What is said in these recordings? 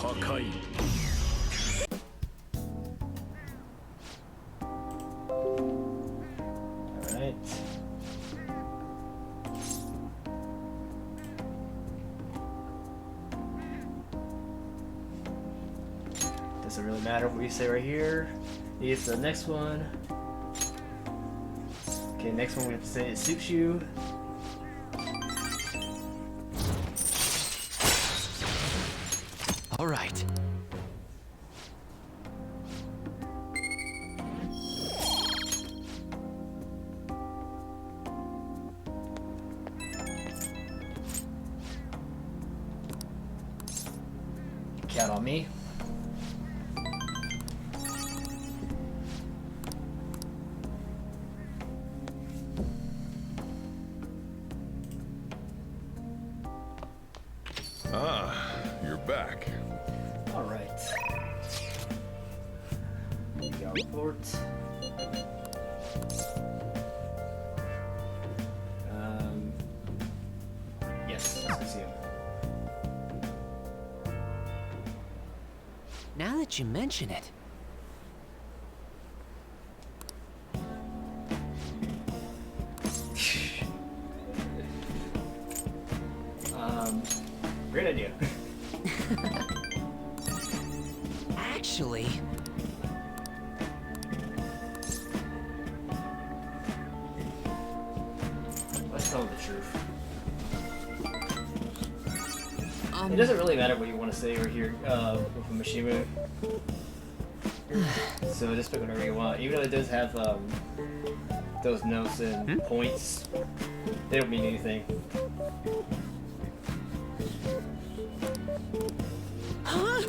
Alright. Doesn't really matter what you say right here. It's the next one. Okay, next one we have to say it suits you. All right. Count on me. Ah, you're back. All right. We got report. Yes, I see him. Now that you mention it. Great idea. Actually, let's tell him the truth. It doesn't really matter what you want to say right here with a Mishima. So just pick whatever you want. Even though it does have those notes and points, they don't mean anything. huh?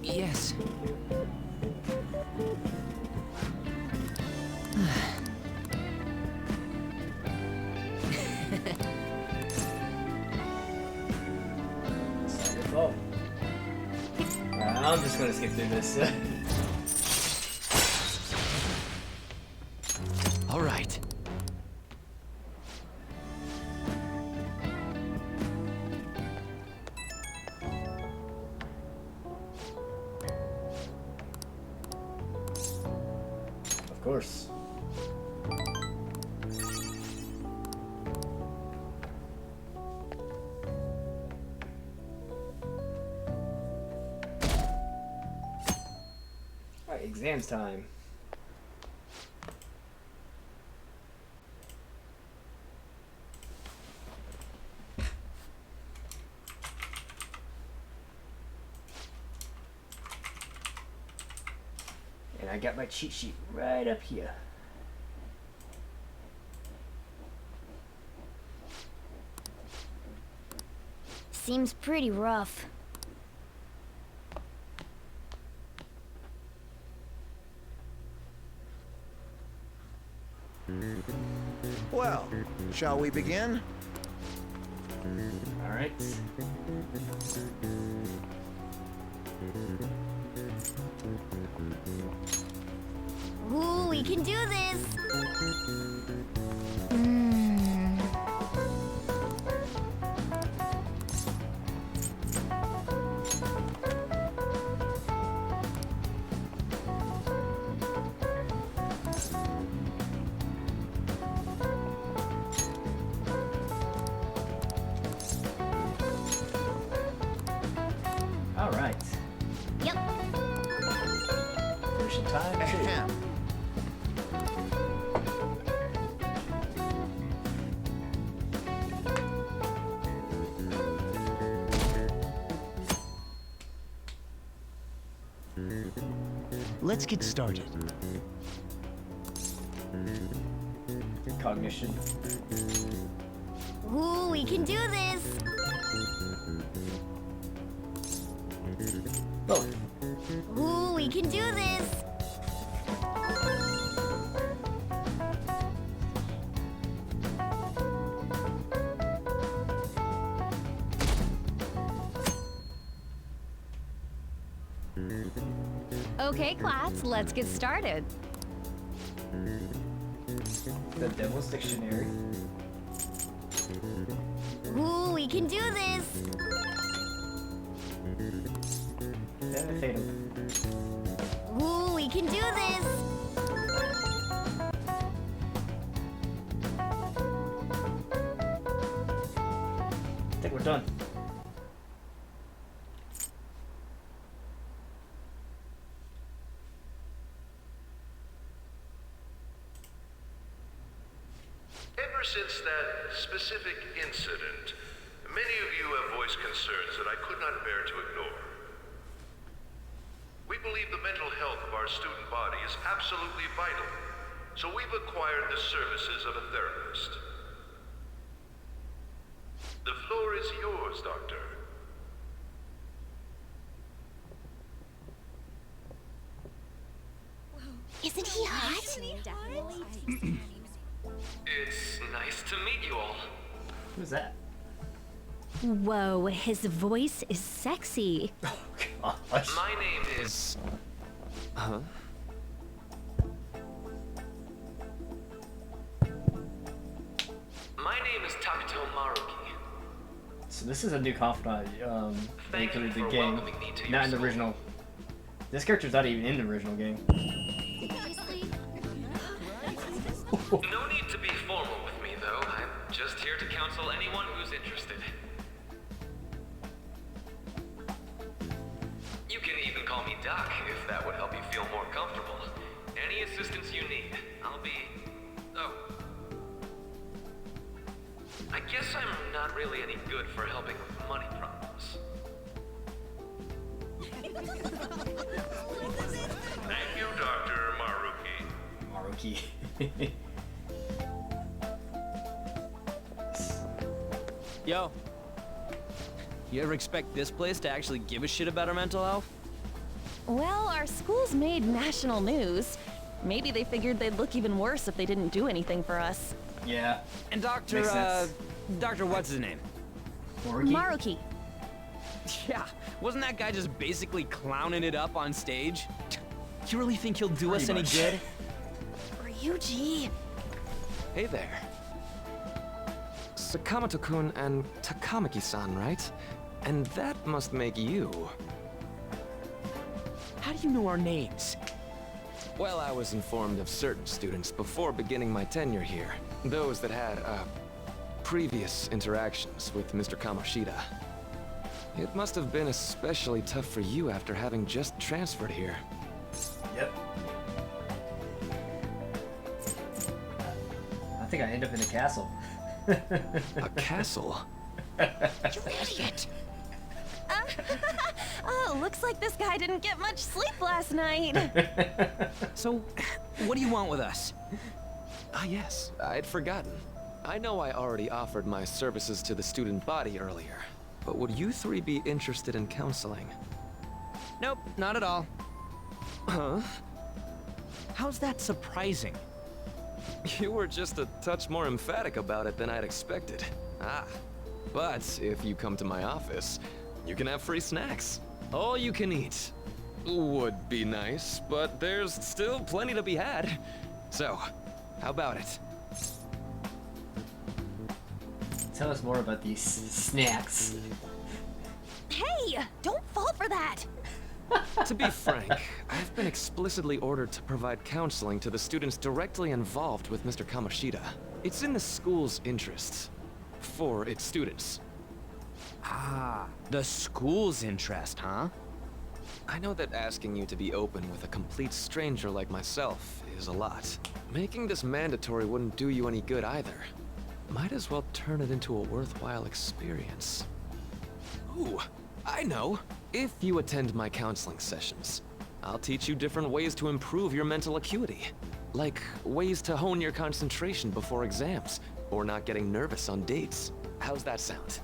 Yes. It's not your fault. I'm just gonna skip through this. All right. Of course. Alright, exams time. And I got my cheat sheet right up here. Seems pretty rough. Well, shall we begin? Alright. Ooh, we can do this! Alright. Yep. Finishing time too. Ahem. Let's get started. Cognition. Ooh, we can do this! Both. Ooh, we can do this! Okay, class, let's get started. The Devil's Dictionary. Ooh, we can do this. Then fade him. Ooh, we can do this. I think we're done. Ever since that specific incident, many of you have voiced concerns that I could not bear to ignore. We believe the mental health of our student body is absolutely vital, so we've acquired the services of a therapist. The floor is yours, Doctor. Isn't he hot? It's nice to meet you all. Who's that? Whoa, his voice is sexy. Oh, gosh. My name is... Huh? My name is Takuto Maruki. So this is a new confidant Thank you included the for game, welcoming me to your not in the school. original. This character's not even in the original game. No need to be formal with me, though. I'm just here to counsel anyone who's interested. You can even call me Doc, if that would help you feel more comfortable. Any assistance you need, I'll be... Oh. I guess I'm not really any good for helping with money problems. Thank you, Dr. Maruki. Maruki. Yo. You ever expect this place to actually give a shit about our mental health? Well, our school's made national news. Maybe they figured they'd look even worse if they didn't do anything for us. Yeah. And Dr. Makes sense. Dr. What's his name? Maruki? Maruki. Yeah, wasn't that guy just basically clowning it up on stage? You really think he'll do us Pretty any much. good? Ryuji. Hey there. Sakamoto-kun and Takamaki-san, right? And that must make you. How do you know our names? Well, I was informed of certain students before beginning my tenure here. Those that had, previous interactions with Mr. Kamoshida. It must have been especially tough for you after having just transferred here. Yep. I think I end up in a castle. A castle? You idiot. Oh, looks like this guy didn't get much sleep last night. So, what do you want with us? Ah, yes, I'd forgotten. I know I already offered my services to the student body earlier, but would you three be interested in counseling? Nope, not at all. Huh? How's that surprising? You were just a touch more emphatic about it than I'd expected. Ah, but if you come to my office, you can have free snacks. All you can eat. Would be nice, but there's still plenty to be had. So, how about it? Tell us more about these snacks. Hey, don't fall for that. To be frank, I've been explicitly ordered to provide counseling to the students directly involved with Mr. Kamoshida. It's in the school's interests. For its students. Ah, the school's interest, huh? I know that asking you to be open with a complete stranger like myself is a lot. Making this mandatory wouldn't do you any good either. Might as well turn it into a worthwhile experience. Ooh, I know. If you attend my counseling sessions, I'll teach you different ways to improve your mental acuity. Like ways to hone your concentration before exams, or not getting nervous on dates. How's that sound?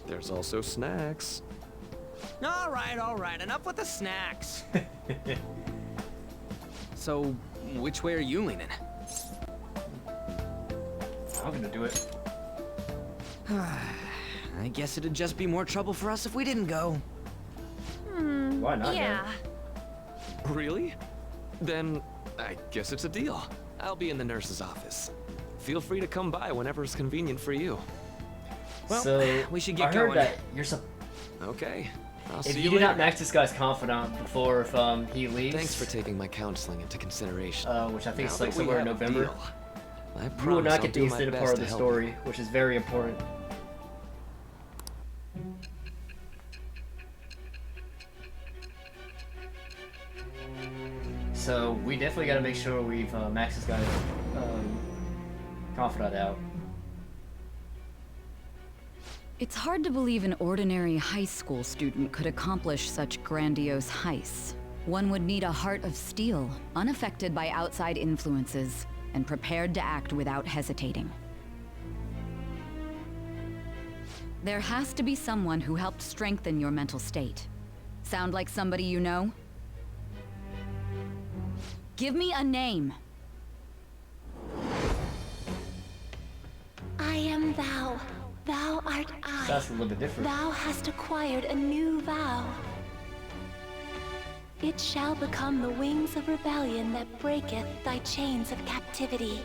There's also snacks. All right, enough with the snacks. So, which way are you leaning? I'm gonna do it. I guess it'd just be more trouble for us if we didn't go. Why not? Yeah. Man? Really? Then I guess it's a deal. I'll be in the nurse's office. Feel free to come by whenever it's convenient for you. Well, So we should get I heard going. that you're Okay. I'll if see you you do later. not max this guy's confidant before if he leaves, Thanks for taking my counseling into consideration. which I think Now is like that we somewhere in have a November. deal, I You will promise not I'll get the do my extended best part of to the help story, you. which is very important. So we definitely got to make sure we've maxed this guy's confidant out. It's hard to believe an ordinary high school student could accomplish such grandiose heists. One would need a heart of steel, unaffected by outside influences, and prepared to act without hesitating. There has to be someone who helped strengthen your mental state. Sound like somebody you know? Give me a name. I am thou. Thou art I. That's a little bit different. Thou hast acquired a new vow. It shall become the wings of rebellion that breaketh thy chains of captivity.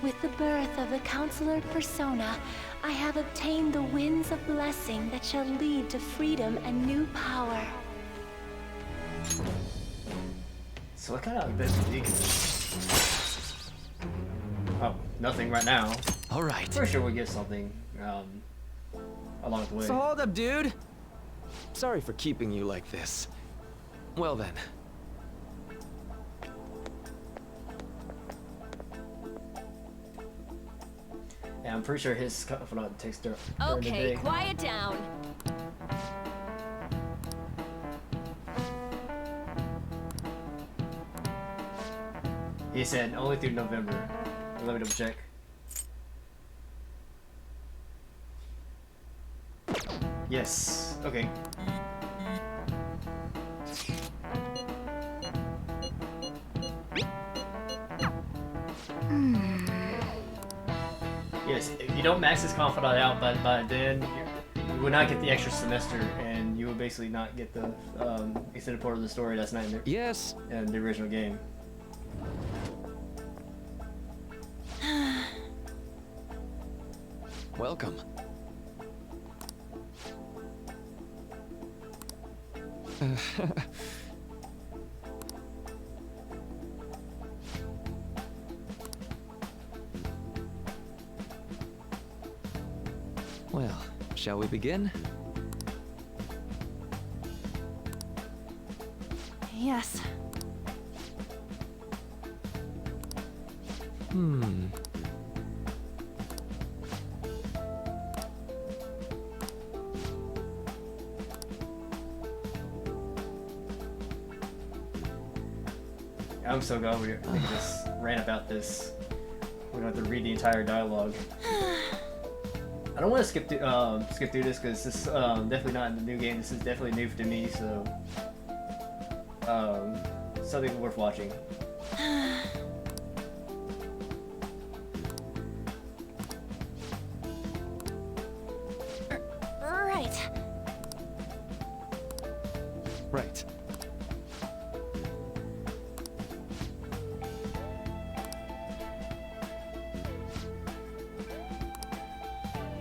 With the birth of the Counselor Persona, I have obtained the winds of blessing that shall lead to freedom and new power. So what kind of bit of music is this? Oh, nothing right now. All right. Pretty sure we'll get something along the way. So hold up, dude. Sorry for keeping you like this. Well then. Yeah, I'm pretty sure his confidant takes during the Okay, day. quiet down. He said only through November. Let me double check. Yes. Okay. Yes, if you don't max his confidant out by then, you will not get the extra semester, and you will basically not get the extended part of the story that's not in Yes. the original game. Welcome. Well, shall we begin? Yes. I'm so glad we just ran about this. We don't have to read the entire dialogue. I don't want to skip through this because this is definitely not in the new game. This is definitely new to me, so something worth watching. Right. Right.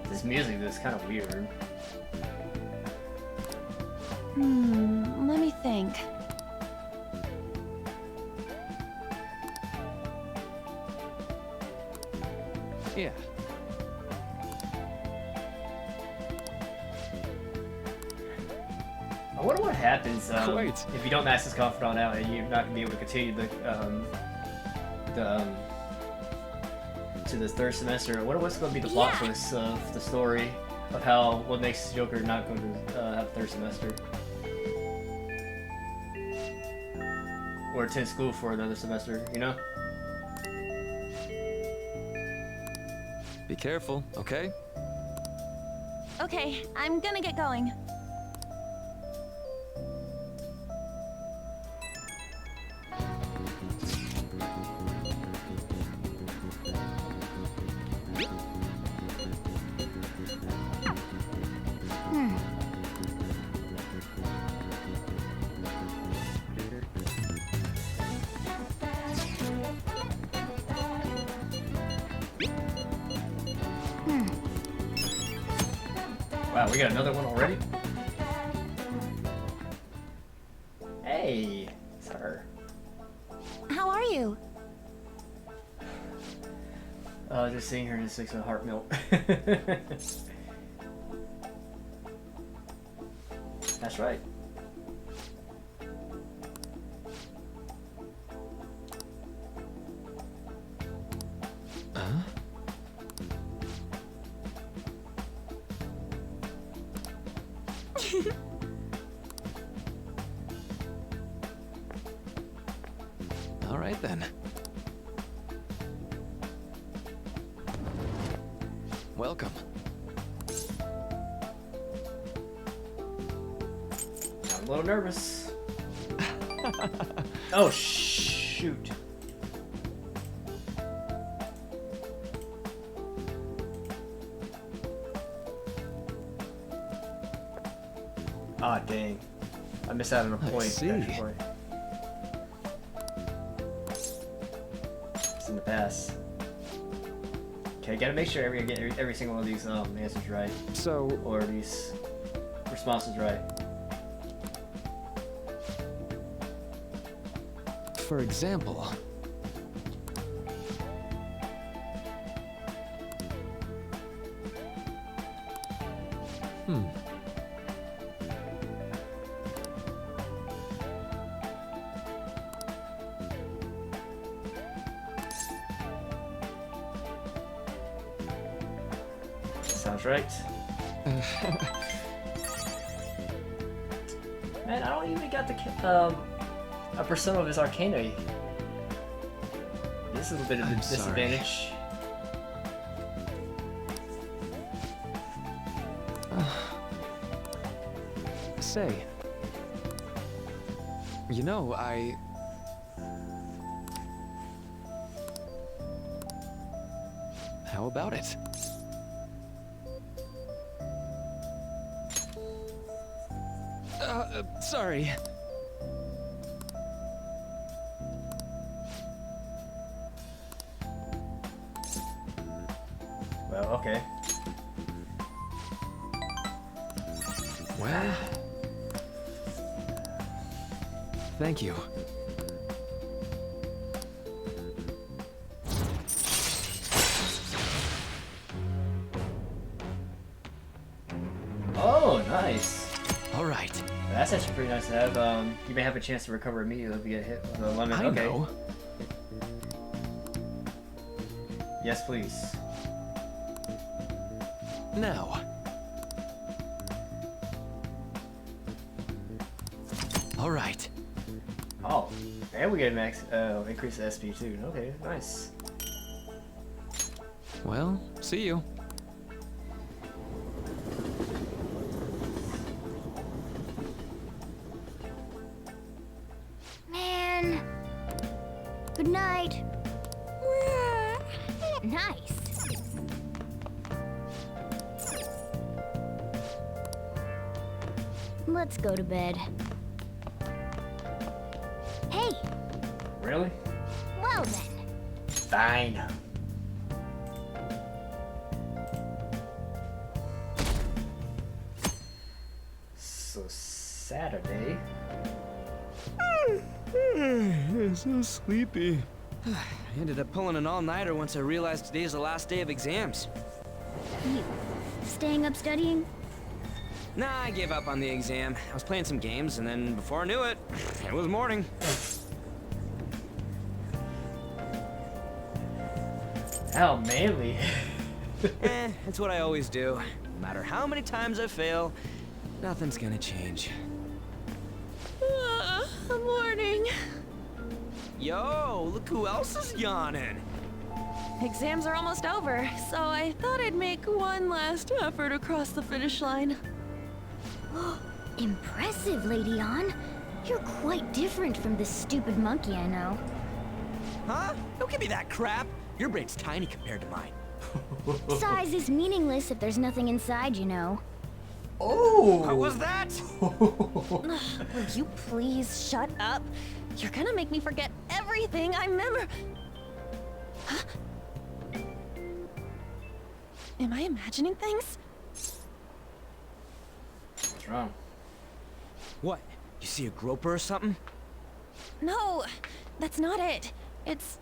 This music is kind of weird. Let me think. Yeah. I wonder what happens Quite. if you don't max this confidant out and you're not gonna be able to continue to the third semester. I wonder what's gonna be the plot Yeah. twist of the story of how what makes Joker not going to have a third semester or attend school for another semester. You know? Be careful, okay? Okay, I'm gonna get going. Wow, we got another one already? Hey, it's her. How are you? Just seeing her just makes my heart melt. That's right. All right then. Welcome. I'm a little nervous. Oh, shoot. Ah, dang. I missed out on a point. see. Actually. It's in the past. Okay, gotta make sure get every single one of these answers right. So, Or these responses right. for example, Sounds right. Man, I don't even got the a Persona of his Arcana. This is a bit of a I'm sorry. disadvantage. say, you know, how about it? Sorry. Well, okay. Well, thank you. Oh, nice. All right. That's actually pretty nice to have. You may have a chance to recover immediately if you get hit with a lemon. I Okay. know. Yes, please. Now. All right. Oh, and we get max increase the SP too. Okay, nice. Well, see you. Man. Good night. Nice. Let's go to bed. Hey, Really? well then. Fine. So Saturday. So sleepy. I ended up pulling an all-nighter once I realized today's the last day of exams. You staying up studying? Nah, I gave up on the exam. I was playing some games, and then before I knew it, it was morning. How manly. It's what I always do. No matter how many times I fail, nothing's gonna change. Morning. Yo, look who else is yawning. Exams are almost over, so I thought I'd make one last effort across the finish line. Impressive, Lady Ann. You're quite different from this stupid monkey I know. Huh? Don't give me that crap. Your brain's tiny compared to mine. Size is meaningless if there's nothing inside, you know. Oh! What was that? Will you please shut up? You're gonna make me forget everything I remember. Huh? Am I imagining things? What's wrong? What? You see a groper or something? No, that's not it. It's...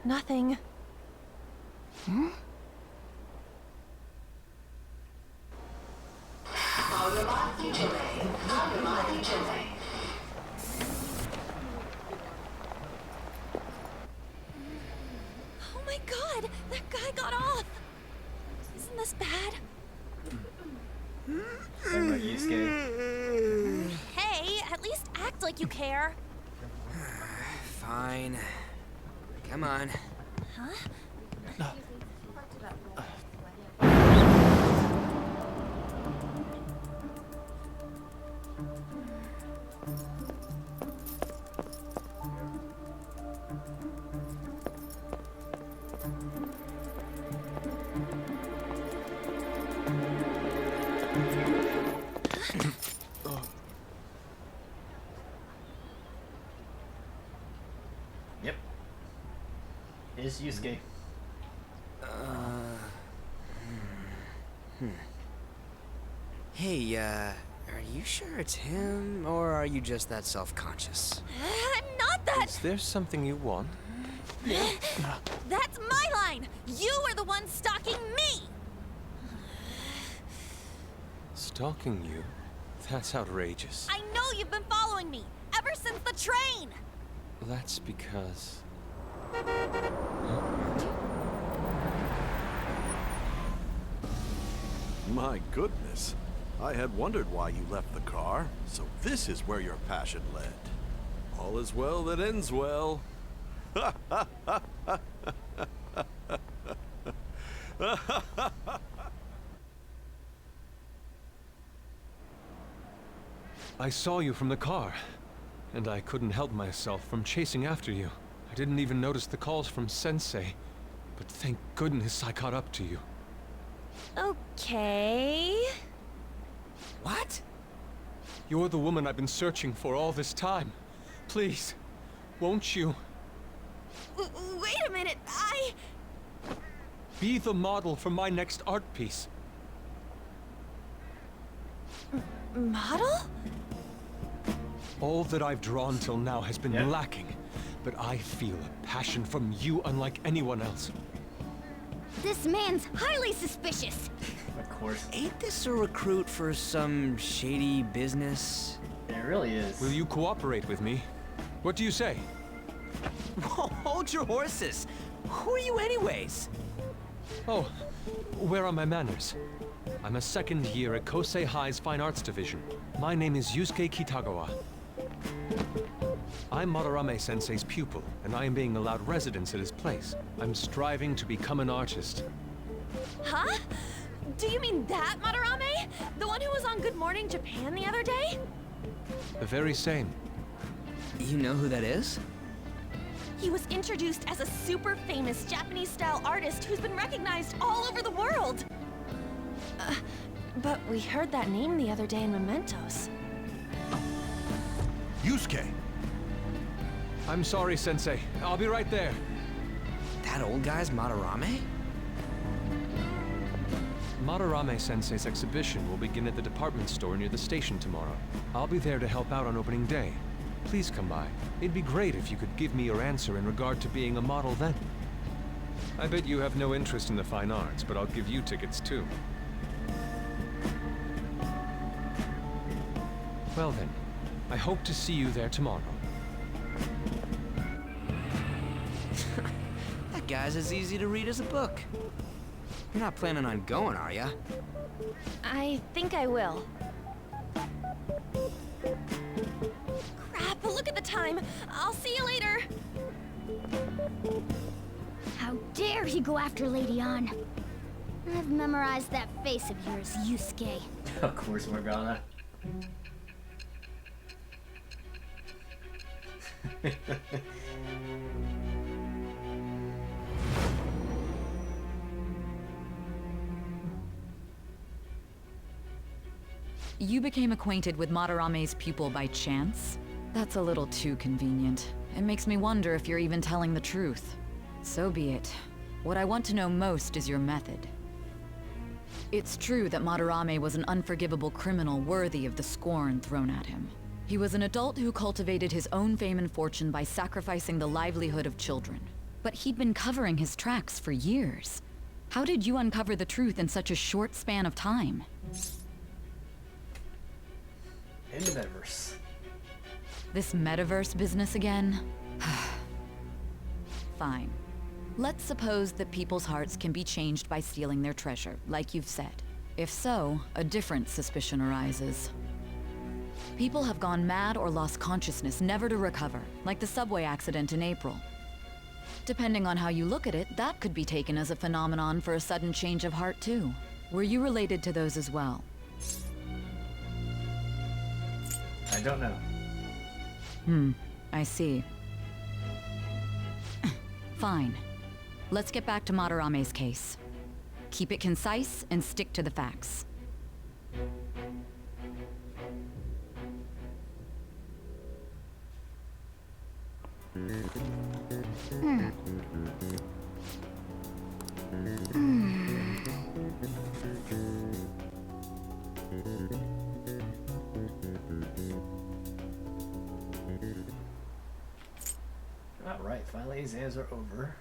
nothing. Oh my god! That guy got off! Isn't this bad? Sorry about Yusuke. Hey, at least act like you care. Fine. Come on. Huh? Yep. It is Yusuke. Hey, are you sure it's him, or are you just that self-conscious? I'm not that... Is there something you want? That's my line! You are the one stalking me! Stalking you? That's outrageous. I know you've been following me, ever since the train! That's because... My goodness. I had wondered why you left the car, so this is where your passion led. All is well that ends well. I saw you from the car, and I couldn't help myself from chasing after you. I didn't even notice the calls from Sensei, but thank goodness I caught up to you. Okay... What? You're the woman I've been searching for all this time. Please, won't you? Wait a minute, Be the model for my next art piece. Model? All that I've drawn till now has been lacking, but I feel a passion from you unlike anyone else. This man's highly suspicious. Of course. Ain't this a recruit for some shady business? It really is. Will you cooperate with me? What do you say? Whoa, hold your horses! Who are you anyways? Oh, where are my manners? I'm a second year at Kosei High's Fine Arts Division. My name is Yusuke Kitagawa. I'm Madarame-sensei's pupil, and I am being allowed residence at his place. I'm striving to become an artist. Huh? Do you mean that Madarame? The one who was on Good Morning Japan the other day? The very same. You know who that is? He was introduced as a super famous Japanese-style artist who's been recognized all over the world. But we heard that name the other day in Mementos. Yusuke! I'm sorry, Sensei. I'll be right there. That old guy's Madarame? Madarame-sensei's exhibition will begin at the department store near the station tomorrow. I'll be there to help out on opening day. Please come by. It'd be great if you could give me your answer in regard to being a model then. I bet you have no interest in the fine arts, but I'll give you tickets too. Well then, I hope to see you there tomorrow. That guy's as easy to read as a book. You're not planning on going, are ya? I think I will. Crap, look at the time. I'll see you later. How dare he go after Lady Ann? I've memorized that face of yours, Yusuke. Of course, Morgana. You became acquainted with Madarame's pupil by chance? That's a little too convenient. It makes me wonder if you're even telling the truth. So be it. What I want to know most is your method. It's true that Madarame was an unforgivable criminal worthy of the scorn thrown at him. He was an adult who cultivated his own fame and fortune by sacrificing the livelihood of children. But he'd been covering his tracks for years. How did you uncover the truth in such a short span of time? In the metaverse. This metaverse business again? Fine. Let's suppose that people's hearts can be changed by stealing their treasure, like you've said. If so, a different suspicion arises. People have gone mad or lost consciousness, never to recover, like the subway accident in April. Depending on how you look at it, that could be taken as a phenomenon for a sudden change of heart too. Were you related to those as well? I don't know. I see. Fine. Let's get back to Madarame's case. Keep it concise and stick to the facts. Alright, finally exams are over.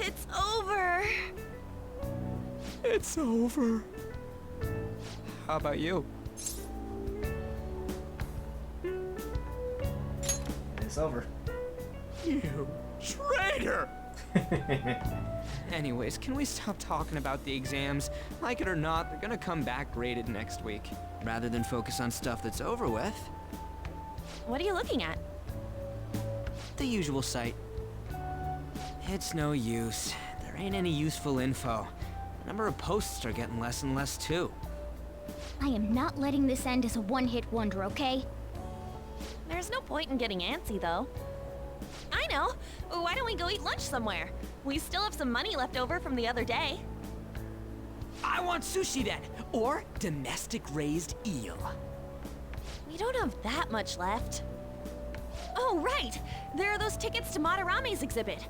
It's over. It's over. How about you? It's over. You traitor! Anyways, can we stop talking about the exams? Like it or not, they're gonna come back graded next week. Rather than focus on stuff that's over with. What are you looking at? The usual site. It's no use. There ain't any useful info. The number of posts are getting less and less too. I am not letting this end as a one-hit wonder, okay? There's no point in getting antsy, though. I know! Why don't we go eat lunch somewhere? We still have some money left over from the other day. I want sushi then! Or domestic-raised eel. We don't have that much left. Oh, right! There are those tickets to Madarame's exhibit.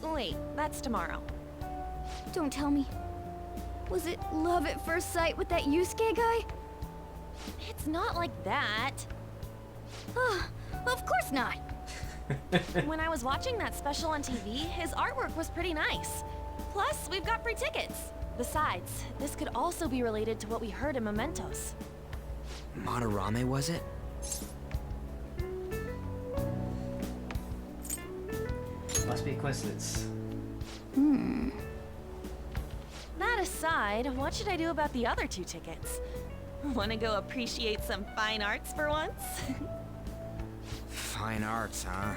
Wait, that's tomorrow. Don't tell me. Was it love at first sight with that Yusuke guy? It's not like that. Of course not. When I was watching that special on TV, his artwork was pretty nice. Plus, we've got free tickets. Besides, this could also be related to what we heard in Mementos. Madarame, was it? Must be a coincidence. That aside, what should I do about the other 2 tickets? Want to go appreciate some fine arts for once? Fine arts, huh?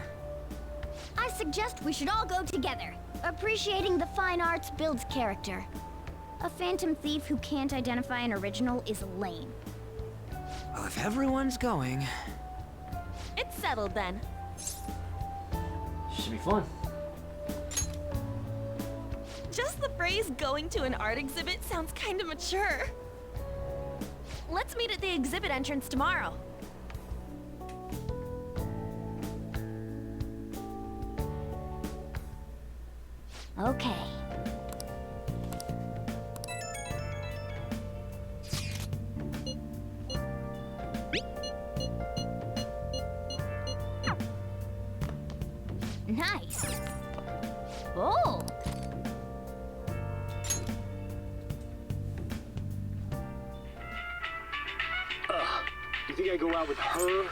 I suggest we should all go together. Appreciating the fine arts builds character. A phantom thief who can't identify an original is lame. Well, if everyone's going... It's settled then. Should be fun. Just the phrase going to an art exhibit sounds kinda mature. Let's meet at the exhibit entrance tomorrow. Okay. Nice. Bold. You think I go out with her?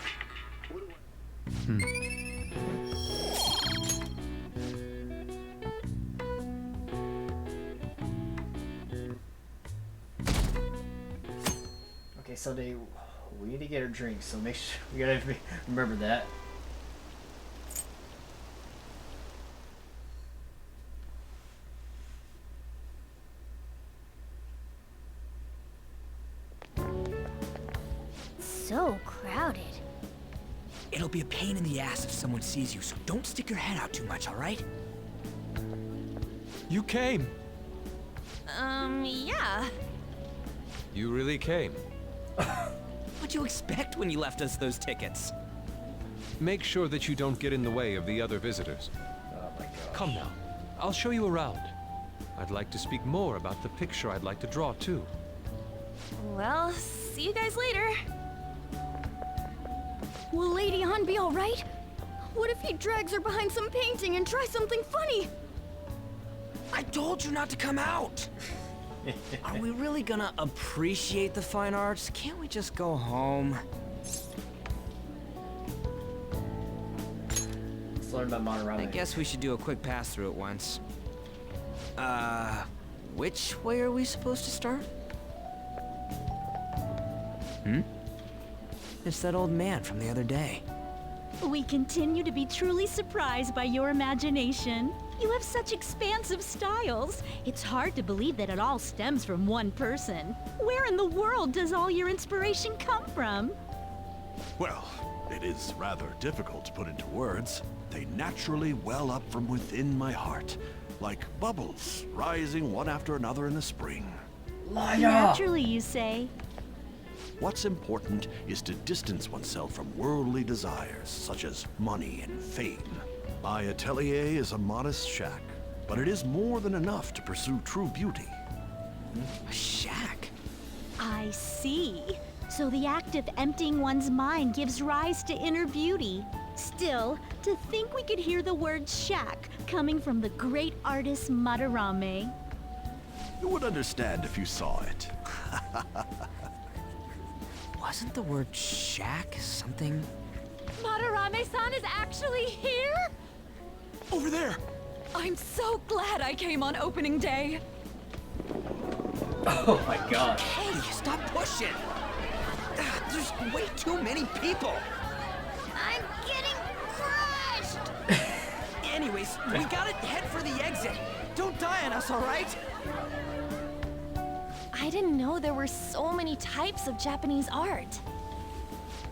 Okay, Sunday, we need to get our drinks, so make sure we gotta remember that. So crowded. It'll be a pain in the ass if someone sees you, so don't stick your head out too much, alright? You came. Yeah. You really came. What'd you expect when you left us those tickets? Make sure that you don't get in the way of the other visitors. Oh my god. Come now. I'll show you around. I'd like to speak more about the picture I'd like to draw, too. Well, see you guys later. Will Lady Han be alright? What if he drags her behind some painting and tries something funny? I told you not to come out! Are we really gonna appreciate the fine arts? Can't we just go home? Let's learn about Maruki. I guess we should do a quick pass through it once. Which way are we supposed to start? It's that old man from the other day. We continue to be truly surprised by your imagination. You have such expansive styles. It's hard to believe that it all stems from one person. Where in the world does all your inspiration come from? Well, it is rather difficult to put into words. They naturally well up from within my heart, like bubbles rising one after another in the spring. Naturally, you say? What's important is to distance oneself from worldly desires, such as money and fame. My atelier is a modest shack, but it is more than enough to pursue true beauty. A shack? I see. So the act of emptying one's mind gives rise to inner beauty. Still, to think we could hear the word shack coming from the great artist Madarame. You would understand if you saw it. Wasn't the word shack something? Madarame-san is actually here? Over there! I'm so glad I came on opening day. Oh my god. Hey, stop pushing! There's way too many people! I'm getting crushed! Anyways, we gotta head for the exit. Don't die on us, alright? I didn't know there were so many types of Japanese art.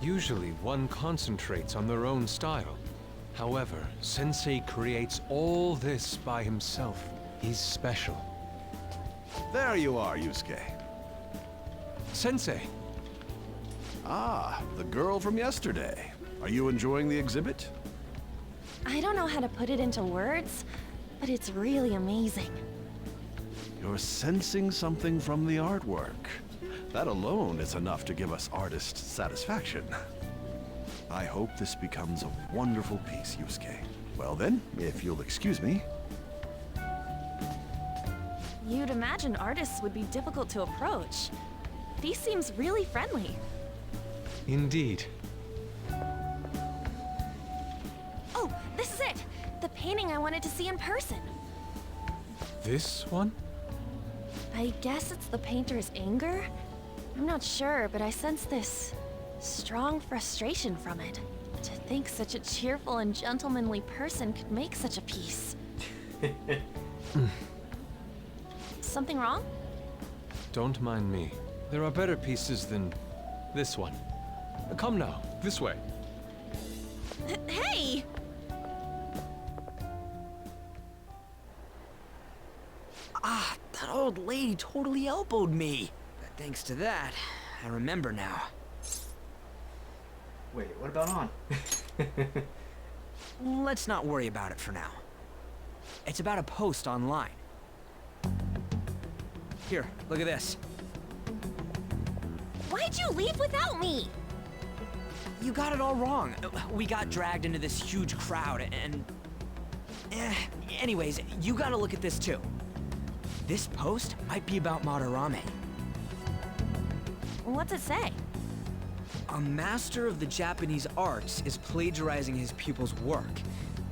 Usually, one concentrates on their own style. However, Sensei creates all this by himself. He's special. There you are, Yusuke. Sensei! Ah, the girl from yesterday. Are you enjoying the exhibit? I don't know how to put it into words, but it's really amazing. You're sensing something from the artwork. That alone is enough to give us artists satisfaction. I hope this becomes a wonderful piece, Yusuke. Well then, if you'll excuse me. You'd imagine artists would be difficult to approach. He seems really friendly. Indeed. Oh, this is it! The painting I wanted to see in person. This one? I guess it's the painter's anger? I'm not sure, but I sense this strong frustration from it. To think such a cheerful and gentlemanly person could make such a piece. Something wrong? Don't mind me. There are better pieces than this one. Come now, this way. Hey! Ah, that old lady totally elbowed me. But thanks to that, I remember now. Wait, what about On? Let's not worry about it for now. It's about a post online. Here, look at this. Why'd you leave without me? You got it all wrong. We got dragged into this huge crowd and... Anyways, you gotta look at this too. This post might be about Madarame. What's it say? A master of the Japanese arts is plagiarizing his pupil's work.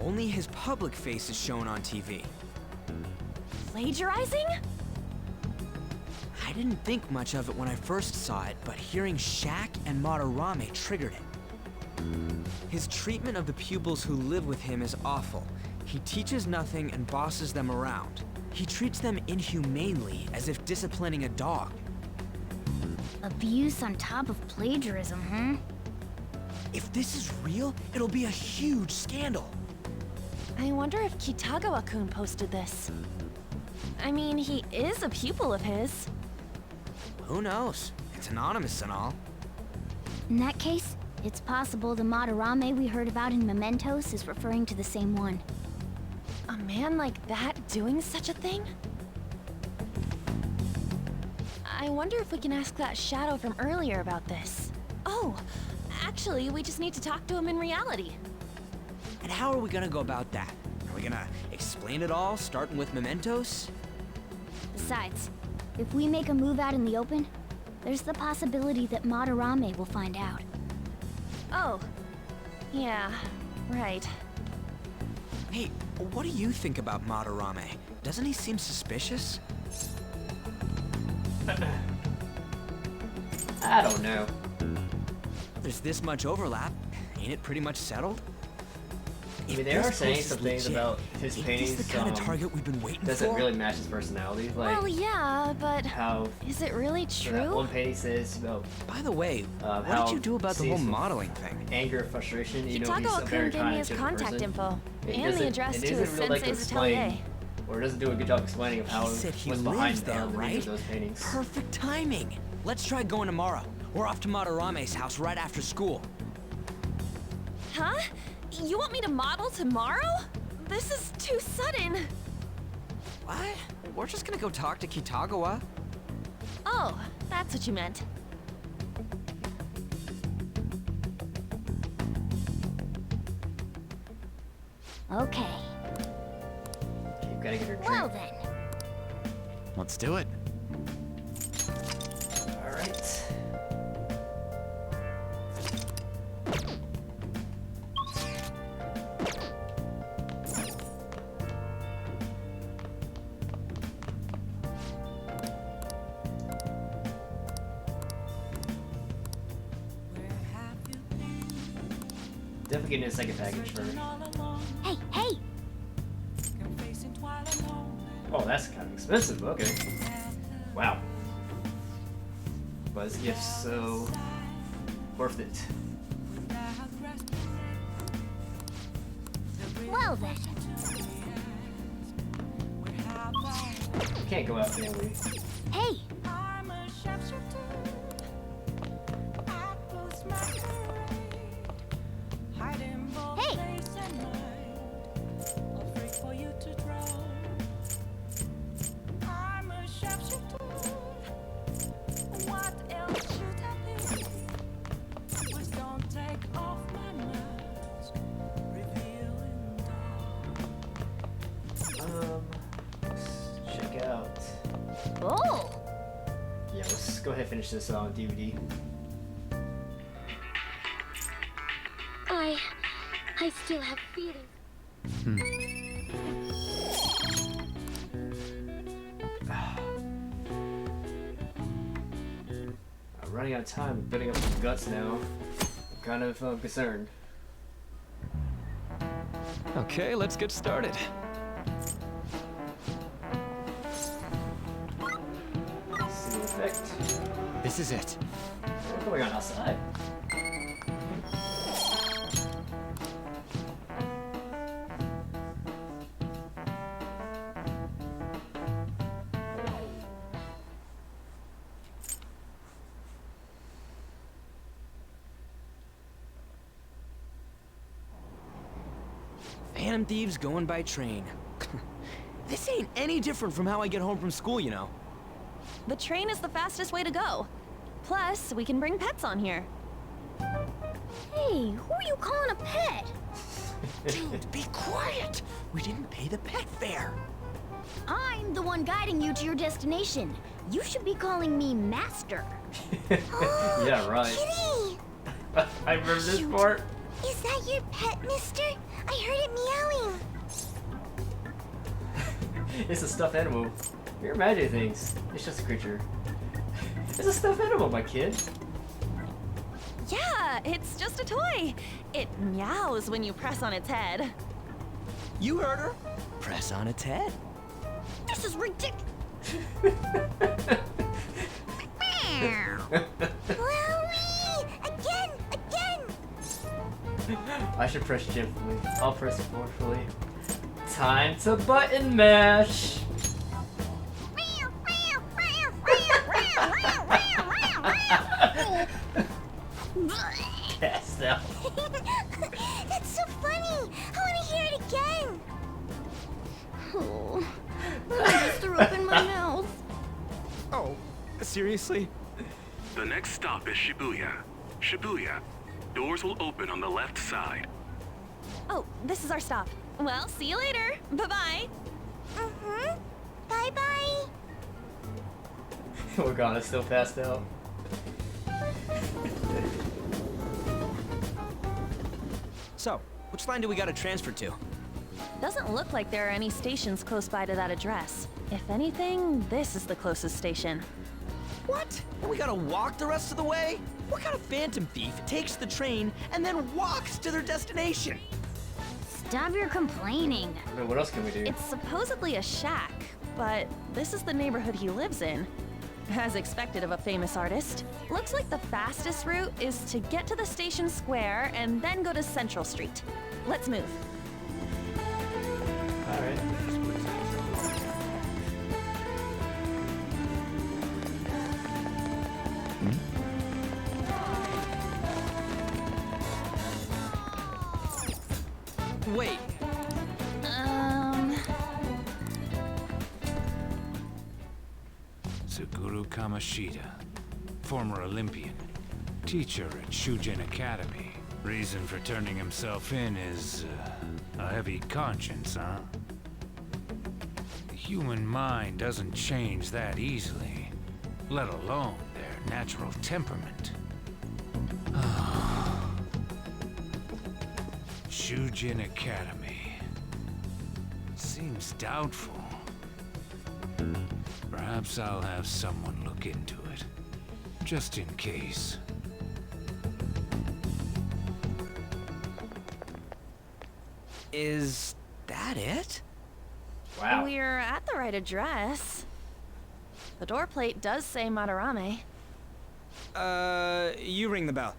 Only his public face is shown on TV. Plagiarizing? I didn't think much of it when I first saw it, but hearing Shack and Madarame triggered it. His treatment of the pupils who live with him is awful. He teaches nothing and bosses them around. He treats them inhumanely, as if disciplining a dog. Abuse on top of plagiarism, huh? If this is real, it'll be a huge scandal. I wonder if Kitagawa-kun posted this. I mean, he is a pupil of his. Who knows? It's anonymous and all. In that case, It's possible the Madarame we heard about in Mementos is referring to the same one. A man like that doing such a thing? I wonder if we can ask that shadow from earlier about this. Oh, actually, we just need to talk to him in reality. And how are we gonna go about that? Are we gonna explain it all, starting with Mementos? Besides, if we make a move out in the open, there's the possibility that Madarame will find out. Oh, yeah, right. Hey, what do you think about Madarame? Doesn't he seem suspicious? I don't know. There's this much overlap. Ain't it pretty much settled? I mean, they are saying some things about his paintings. The kind of target we've been waiting doesn't for? really match his personality. Like, Well, yeah, but how is it really that true? one painting says about. By the way, what how did you do about the sees whole modeling thing? Anger, frustration. You know, he's a Kitagawa-kun very gave me kind his and contact person. info It and the doesn't- address it to isn't his really like to sensei's explain, atelier. or it doesn't do a good job explaining of how He said he what's lives behind there, the meaning right? of those paintings. Perfect timing. Let's try going tomorrow. We're off to Madarame's house right after school. Huh? You want me to model tomorrow? This is too sudden. What? We're just gonna go talk to Kitagawa. Oh, that's what you meant. Okay. You gotta get her drink. Well then. Let's do it. All right. Definitely getting a second package for. Hey, hey! Oh, that's kind of expensive. Okay. Wow. But this gift's so worth it. Well then. Can't go out, can we? Hey! Hey! Let's check out. Oh! Yeah, let's go ahead and finish this on DVD. I still have feelings. I'm running out of time, building up some guts now. I'm kind of concerned. Okay, let's get started. See the effect. This is it. What's going on outside? Phantom Thieves going by train. This ain't any different from how I get home from school, you know. The train is the fastest way to go. Plus, we can bring pets on here. Hey, who are you calling a pet? Dude, be quiet! We didn't pay the pet fare. I'm the one guiding you to your destination. You should be calling me Master. Yeah, right. Kitty! I remember this part. Is that your pet, mister? I heard it meowing. It's a stuffed animal. You're imagining things. It's just a creature. It's a stuffed animal, my kid. Yeah, it's just a toy. It meows when you press on its head. You heard her. Press on its head. This is ridiculous. Again! I should press gently. I'll press forcefully. Time to button mash. Cast Seriously? The next stop is Shibuya. Shibuya. Doors will open on the left side. Oh, this is our stop. Well, see you later. Bye-bye. Mm-hmm. Bye-bye. Organa's still passed out. So, which line do we gotta transfer to? Doesn't look like there are any stations close by to that address. If anything, this is the closest station. What? And we gotta walk the rest of the way? What kind of phantom thief takes the train and then walks to their destination? Stop your complaining. But what else can we do? It's supposedly a shack, but this is the neighborhood he lives in. As expected of a famous artist. Looks like the fastest route is to get to the station square and then go to Central Street. Let's move. Alright. Wait. Suguru Kamoshida, former Olympian, teacher at Shujin Academy. Reason for turning himself in is a heavy conscience, huh? The human mind doesn't change that easily, let alone their natural temperament. Shujin Academy. Seems doubtful. Perhaps I'll have someone look into it, just in case. Is that it? Wow. We're at the right address. The door plate does say Madarame. You ring the bell.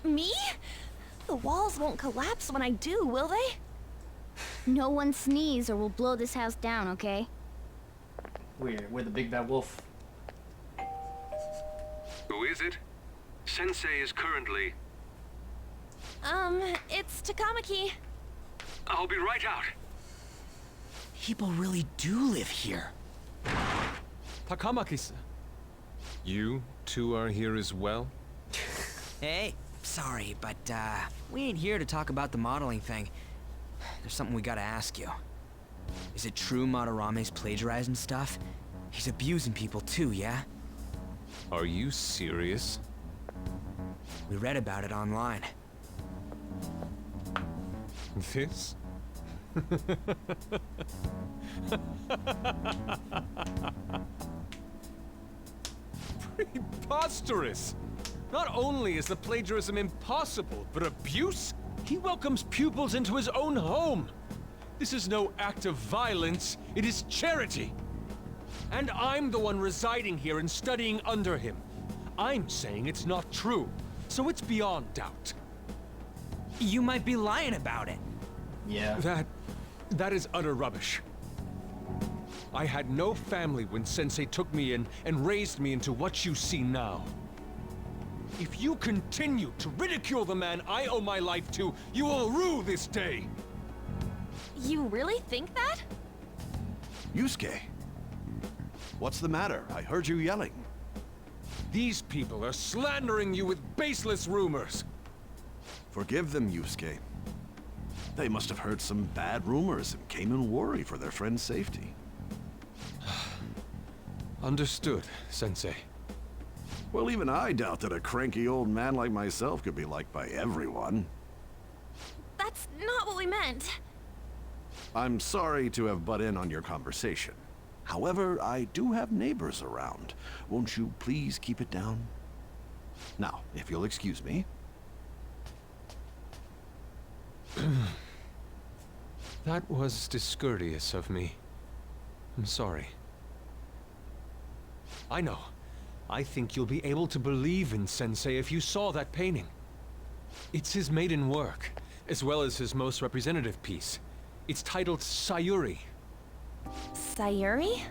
Me? The walls won't collapse when I do, will they? No one sneeze or we'll blow this house down, okay? We're the big bad wolf. Who is it? Sensei is currently... It's Takamaki. I'll be right out. People really do live here. Takamaki-san. You two are here as well? Hey, sorry, but we ain't here to talk about the modeling thing. There's something we gotta ask you. Is it true Madarame's plagiarizing stuff? He's abusing people too, yeah? Are you serious? We read about it online. This? Preposterous! Not only is the plagiarism impossible, but abuse? He welcomes pupils into his own home! This is no act of violence, it is charity! And I'm the one residing here and studying under him. I'm saying it's not true, so it's beyond doubt. You might be lying about it. Yeah. That is utter rubbish. I had no family when Sensei took me in and raised me into what you see now. If you continue to ridicule the man I owe my life to, you will rue this day! You really think that? Yusuke, what's the matter? I heard you yelling. These people are slandering you with baseless rumors. Forgive them, Yusuke. They must have heard some bad rumors and came in worry for their friend's safety. Understood, Sensei. Well, even I doubt that a cranky old man like myself could be liked by everyone. That's not what we meant. I'm sorry to have butt in on your conversation. However, I do have neighbors around. Won't you please keep it down? Now, if you'll excuse me. That was discourteous of me. I'm sorry. I know. I think you'll be able to believe in Sensei if you saw that painting. It's his maiden work, as well as his most representative piece. It's titled Sayuri. Sayuri?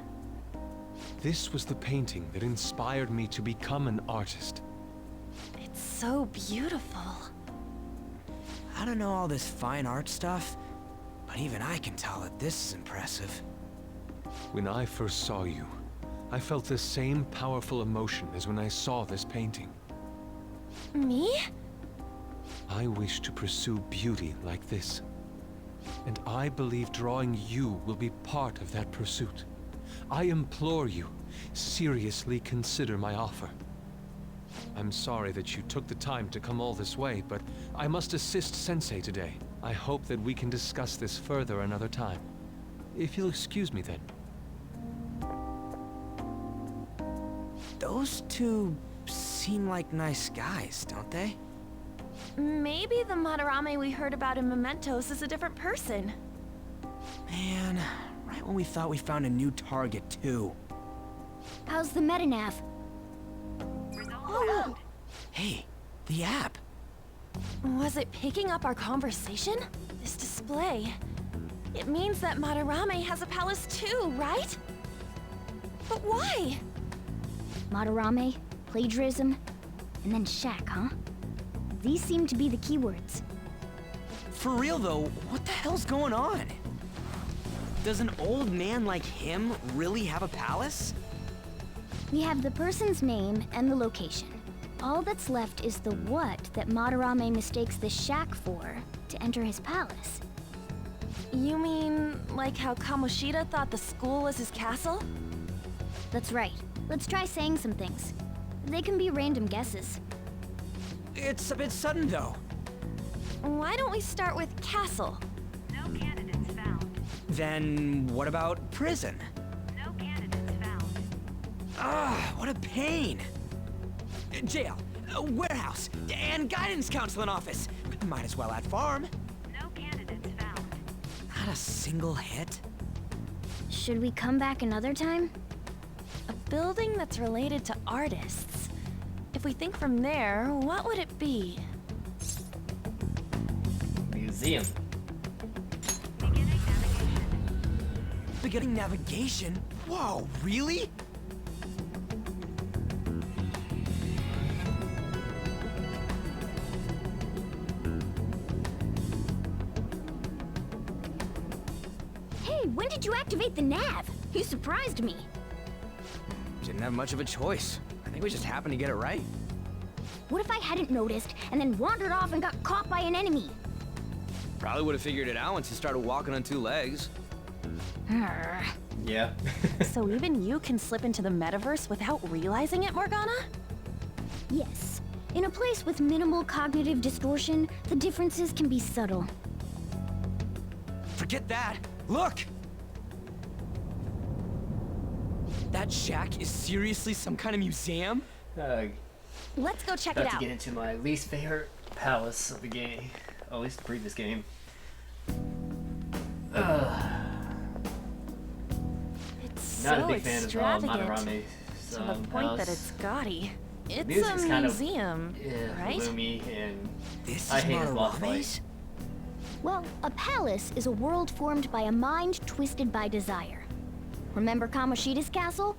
This was the painting that inspired me to become an artist. It's so beautiful. I don't know all this fine art stuff, but even I can tell that this is impressive. When I first saw you, I felt the same powerful emotion as when I saw this painting. Me? I wish to pursue beauty like this. And I believe drawing you will be part of that pursuit. I implore you, seriously consider my offer. I'm sorry that you took the time to come all this way, but I must assist Sensei today. I hope that we can discuss this further another time. If you'll excuse me then. Those two seem like nice guys, don't they? Maybe the Madarame we heard about in Mementos is a different person. Man, right when we thought we found a new target, too. How's the metanav? Oh. Hey, the app. Was it picking up our conversation? This display. It means that Madarame has a palace too, right? But why? Madarame, plagiarism, and then Shack, huh? These seem to be the keywords. For real though, what the hell's going on? Does an old man like him really have a palace? We have the person's name and the location. All that's left is the what that Madarame mistakes the shack for to enter his palace. You mean, like how Kamoshida thought the school was his castle? That's right. Let's try saying some things. They can be random guesses. It's a bit sudden, though. Why don't we start with castle? No candidates found. Then what about prison? No candidates found. Ah, what a pain. Jail, warehouse, and guidance counseling office. Might as well add farm. No candidates found. Not a single hit. Should we come back another time? A building that's related to artists. If we think from there, what would it be? Museum. Beginning navigation? Whoa, really? Hey, when did you activate the nav? You surprised me. Didn't have much of a choice. I think we just happened to get it right. What if I hadn't noticed and then wandered off and got caught by an enemy? Probably would have figured it out once you started walking on two legs. Yeah. So even you can slip into the metaverse without realizing it, Morgana? Yes. In a place with minimal cognitive distortion, the differences can be subtle. Forget that. Look! That shack is seriously some kind of museum? Let's go check it About to out. get into my least favorite palace of the game. Oh, at least the previous game. It's Not so a big fan of extravagant, Madarame. to the point that it's gaudy. It's music's a kind museum, of right? gloomy, and This I is hate his boss Madarame's? fight. Well, a palace is a world formed by a mind twisted by desire. Remember Kamoshida's castle?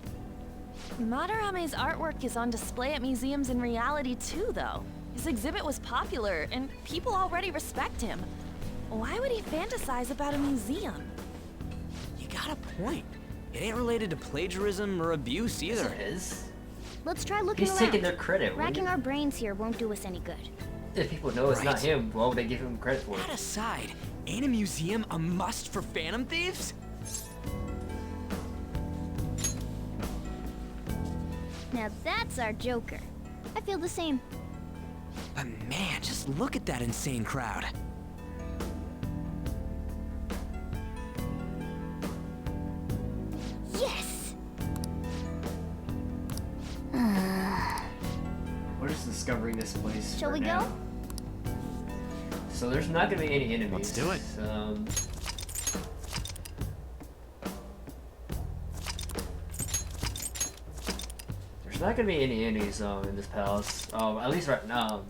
Madarame's artwork is on display at museums in reality too, though. His exhibit was popular, and people already respect him. Why would he fantasize about a museum? You got a point. It ain't related to plagiarism or abuse either. Yes, it is. Let's try looking He's around. taking their credit. Racking our brains here won't do us any good. If people know it's not Right. him, why would they give him credit for it? That aside, ain't a museum a must for Phantom Thieves? Now that's our Joker. I feel the same. But man, just look at that insane crowd. Yes! We're just discovering this place. Shall for we now. go? So there's not gonna be any enemies. Let's do it. There's not gonna be any enemies in this palace. At least right now.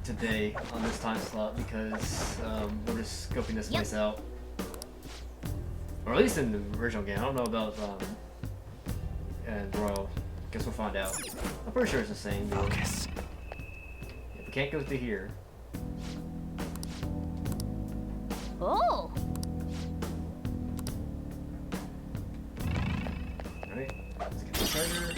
Today on this time slot because we're just scoping this place out. Or at least in the original game. I don't know about and Royal. Guess we'll find out. I'm pretty sure it's the same. Focus. Yeah, we can't go through here. Oh! Alright. treasure.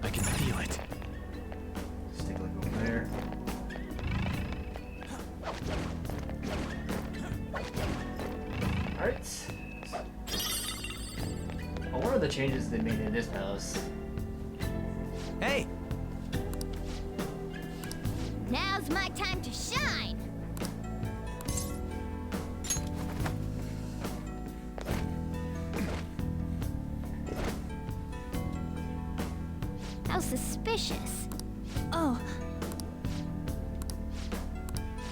I can feel it. Let's take a look over there. Alright. Oh, what are the changes they made in this palace? Hey! Now's my time to shine! How suspicious. Oh.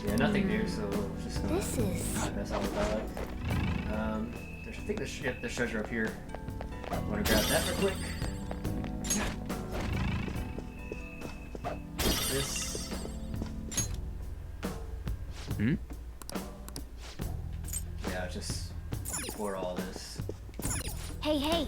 Yeah, nothing new, so just gonna This is... pass on with that. I think there's treasure up here. I want to grab that real quick. This. Hmm? Yeah, just pour all this. Hey, hey!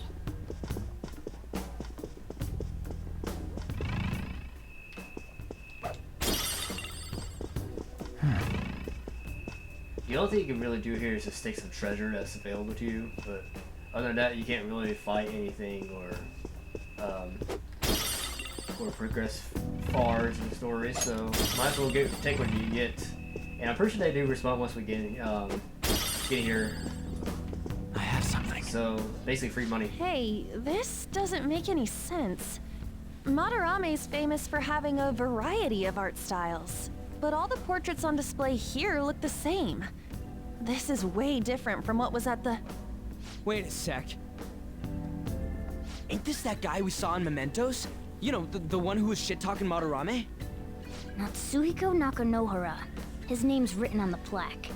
The only thing you can really do here is just take some treasure that's available to you, but other than that, you can't really fight anything or progress far into the story. So might as well take what you get. And I'm pretty sure they do respawn once we get here. I have something. So basically, free money. Hey, this doesn't make any sense. Madarame's famous for having a variety of art styles, but all the portraits on display here look the same. This is way different from what was at the... Wait a sec. Ain't this that guy we saw in Mementos? You know, the one who was shit-talking Madarame? Natsuhiko Nakanohara. His name's written on the plaque.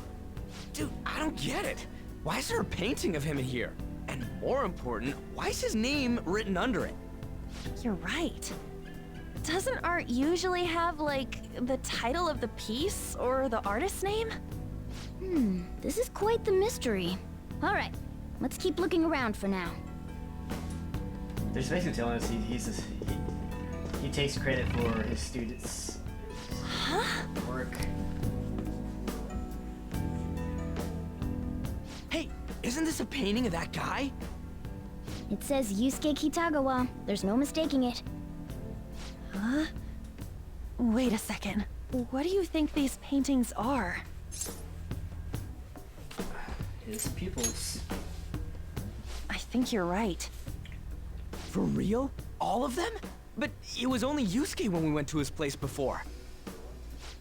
Dude, I don't get it. Why is there a painting of him in here? And more important, why is his name written under it? You're right. Doesn't art usually have, like, the title of the piece or the artist's name? This is quite the mystery. Alright, let's keep looking around for now. They're just basically telling us he takes credit for his students' work. Hey, isn't this a painting of that guy? It says Yusuke Kitagawa. There's no mistaking it. Huh? Wait a second. What do you think these paintings are? His pupils. I think you're right. For real? All of them? But it was only Yusuke when we went to his place before.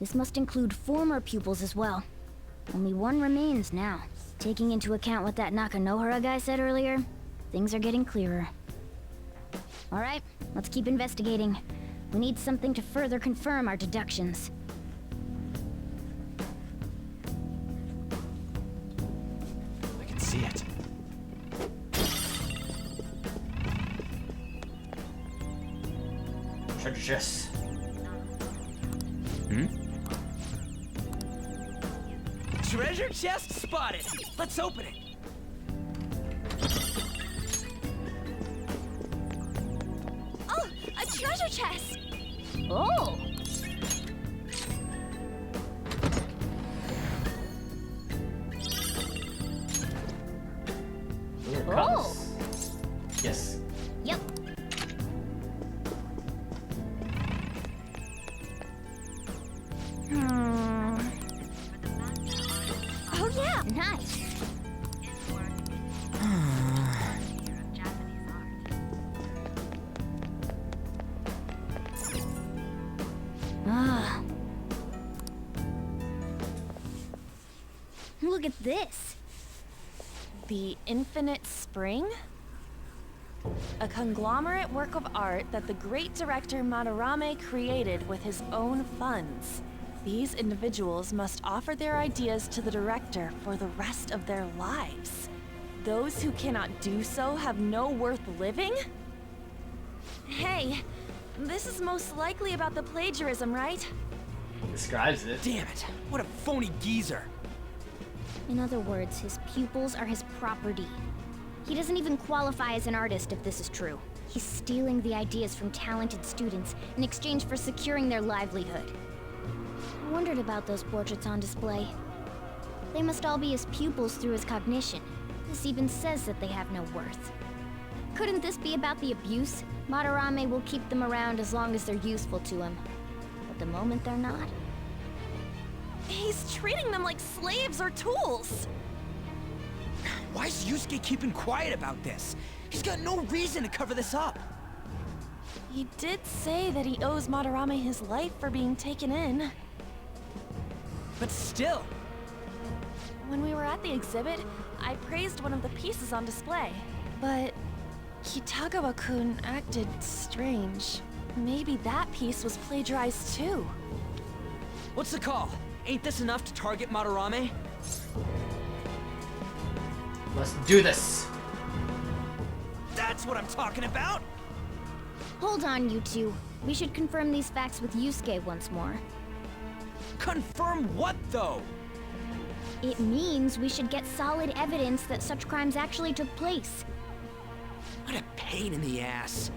This must include former pupils as well. Only one remains now. Taking into account what that Nakanohara guy said earlier, things are getting clearer. Alright, let's keep investigating. We need something to further confirm our deductions. I can see it. Treasure chest. Hmm? Treasure chest spotted! Let's open it! Oh, a treasure chest! Oh! Oh! Yes. Yep. Oh yeah! Nice. Ah. Look at this. The Infinite Spring? A conglomerate work of art that the great director Madarame created with his own funds. These individuals must offer their ideas to the director for the rest of their lives. Those who cannot do so have no worth living? Hey, this is most likely about the plagiarism, right? Describes it. Damn it! What a phony geezer! In other words, his pupils are his property. He doesn't even qualify as an artist if this is true. He's stealing the ideas from talented students in exchange for securing their livelihood. I wondered about those portraits on display. They must all be his pupils through his cognition. This even says that they have no worth. Couldn't this be about the abuse? Madarame will keep them around as long as they're useful to him. But the moment they're not... He's treating them like slaves or tools! Why is Yusuke keeping quiet about this? He's got no reason to cover this up. He did say that he owes Madarame his life for being taken in. But still... When we were at the exhibit, I praised one of the pieces on display. But Kitagawa-kun acted strange. Maybe that piece was plagiarized too. What's the call? Ain't this enough to target Madarame? Let's do this. That's what I'm talking about! Hold on, you two. We should confirm these facts with Yusuke once more. Confirm what, though? It means we should get solid evidence that such crimes actually took place. What a pain in the ass.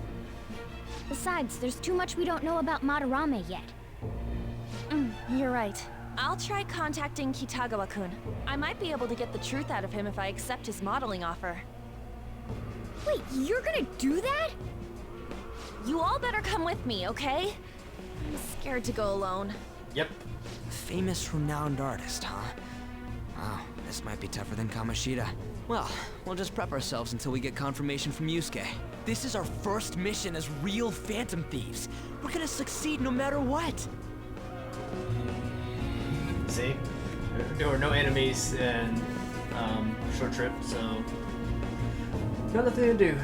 Besides, there's too much we don't know about Madarame yet. You're right. I'll try contacting Kitagawa-kun. I might be able to get the truth out of him if I accept his modeling offer. Wait, you're gonna do that? You all better come with me, okay? I'm scared to go alone. Yep. Famous, renowned artist, huh? Wow, this might be tougher than Kamoshida. Well, we'll just prep ourselves until we get confirmation from Yusuke. This is our first mission as real Phantom Thieves. We're gonna succeed no matter what. See? There were no enemies in short trip, so got nothing to do.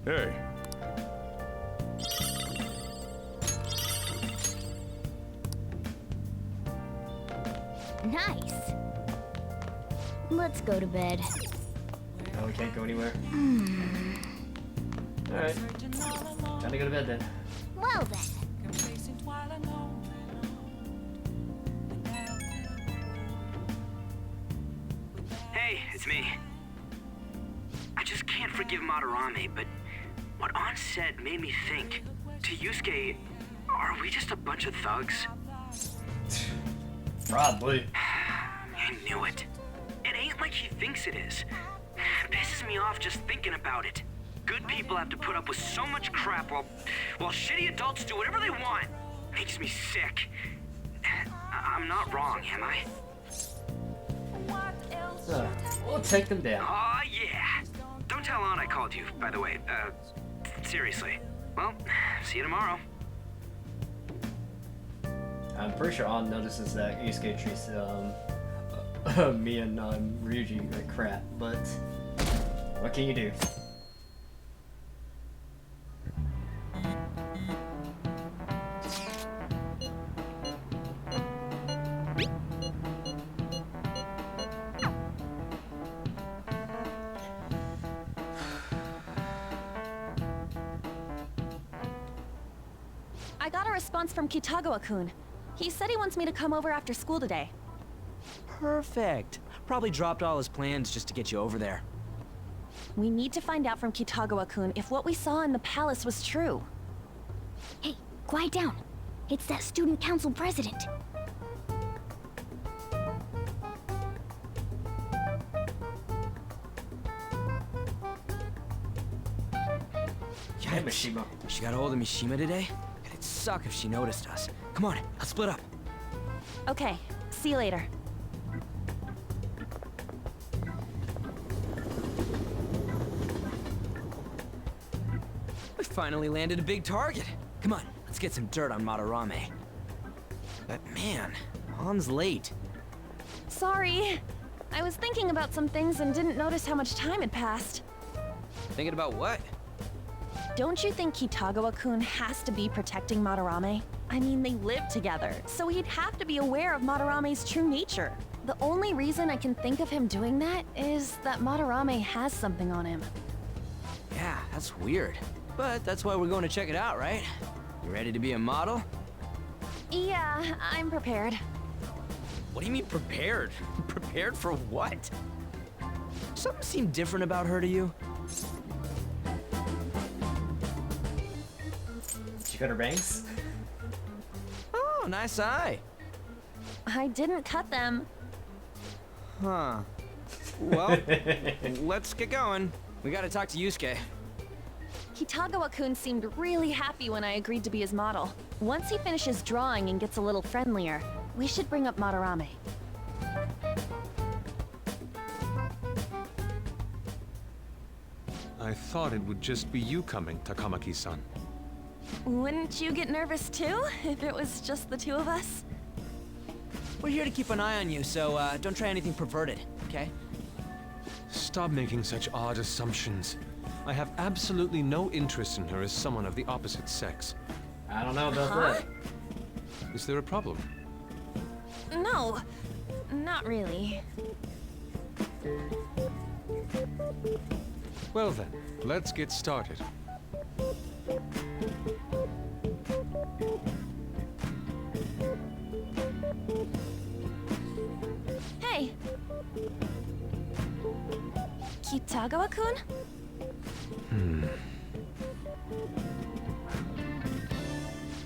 Hey. Nice. Let's go to bed. No, we can't go anywhere. Alright. Time to go to bed then. Well then. Hey, it's me. I just can't forgive Madarame, but what An said made me think. To Yusuke, are we just a bunch of thugs? Probably. I knew it. It ain't like he thinks it is. It pisses me off just thinking about it. Good people have to put up with so much crap while shitty adults do whatever they want. Makes me sick. I'm not wrong, am I? We'll take them down. Aw, yeah. Don't tell An I called you, by the way. Seriously. Well, see you tomorrow. I'm pretty sure An notices that Yusuke treats me and Ryuji like crap, but what can you do? I got a response from Kitagawa-kun. He said he wants me to come over after school today. Perfect. Probably dropped all his plans just to get you over there. We need to find out from Kitagawa-kun if what we saw in the palace was true. Hey, quiet down. It's that student council president. Hey, Mishima. She got a hold of Mishima today? It'd suck if she noticed us. Come on, let's split up. Okay, see you later. We finally landed a big target. Come on, let's get some dirt on Madarame. But man, An's late. Sorry. I was thinking about some things and didn't notice how much time had passed. Thinking about what? Don't you think Kitagawa-kun has to be protecting Madarame? I mean, they live together, so he'd have to be aware of Madarame's true nature. The only reason I can think of him doing that is that Madarame has something on him. Yeah, that's weird. But that's why we're going to check it out, right? You ready to be a model? Yeah, I'm prepared. What do you mean prepared? Prepared for what? Something seemed different about her to you? She cut her bangs? Oh, nice eye. I didn't cut them. Huh. Well, let's get going. We gotta talk to Yusuke. Kitagawa-kun seemed really happy when I agreed to be his model. Once he finishes drawing and gets a little friendlier, we should bring up Madarame. I thought it would just be you coming, Takamaki-san. Wouldn't you get nervous too, if it was just the two of us? We're here to keep an eye on you, so don't try anything perverted, okay? Stop making such odd assumptions. I have absolutely no interest in her as someone of the opposite sex. I don't know about that. Is there a problem? No, not really. Well then, let's get started. Hey! Kitagawa-kun?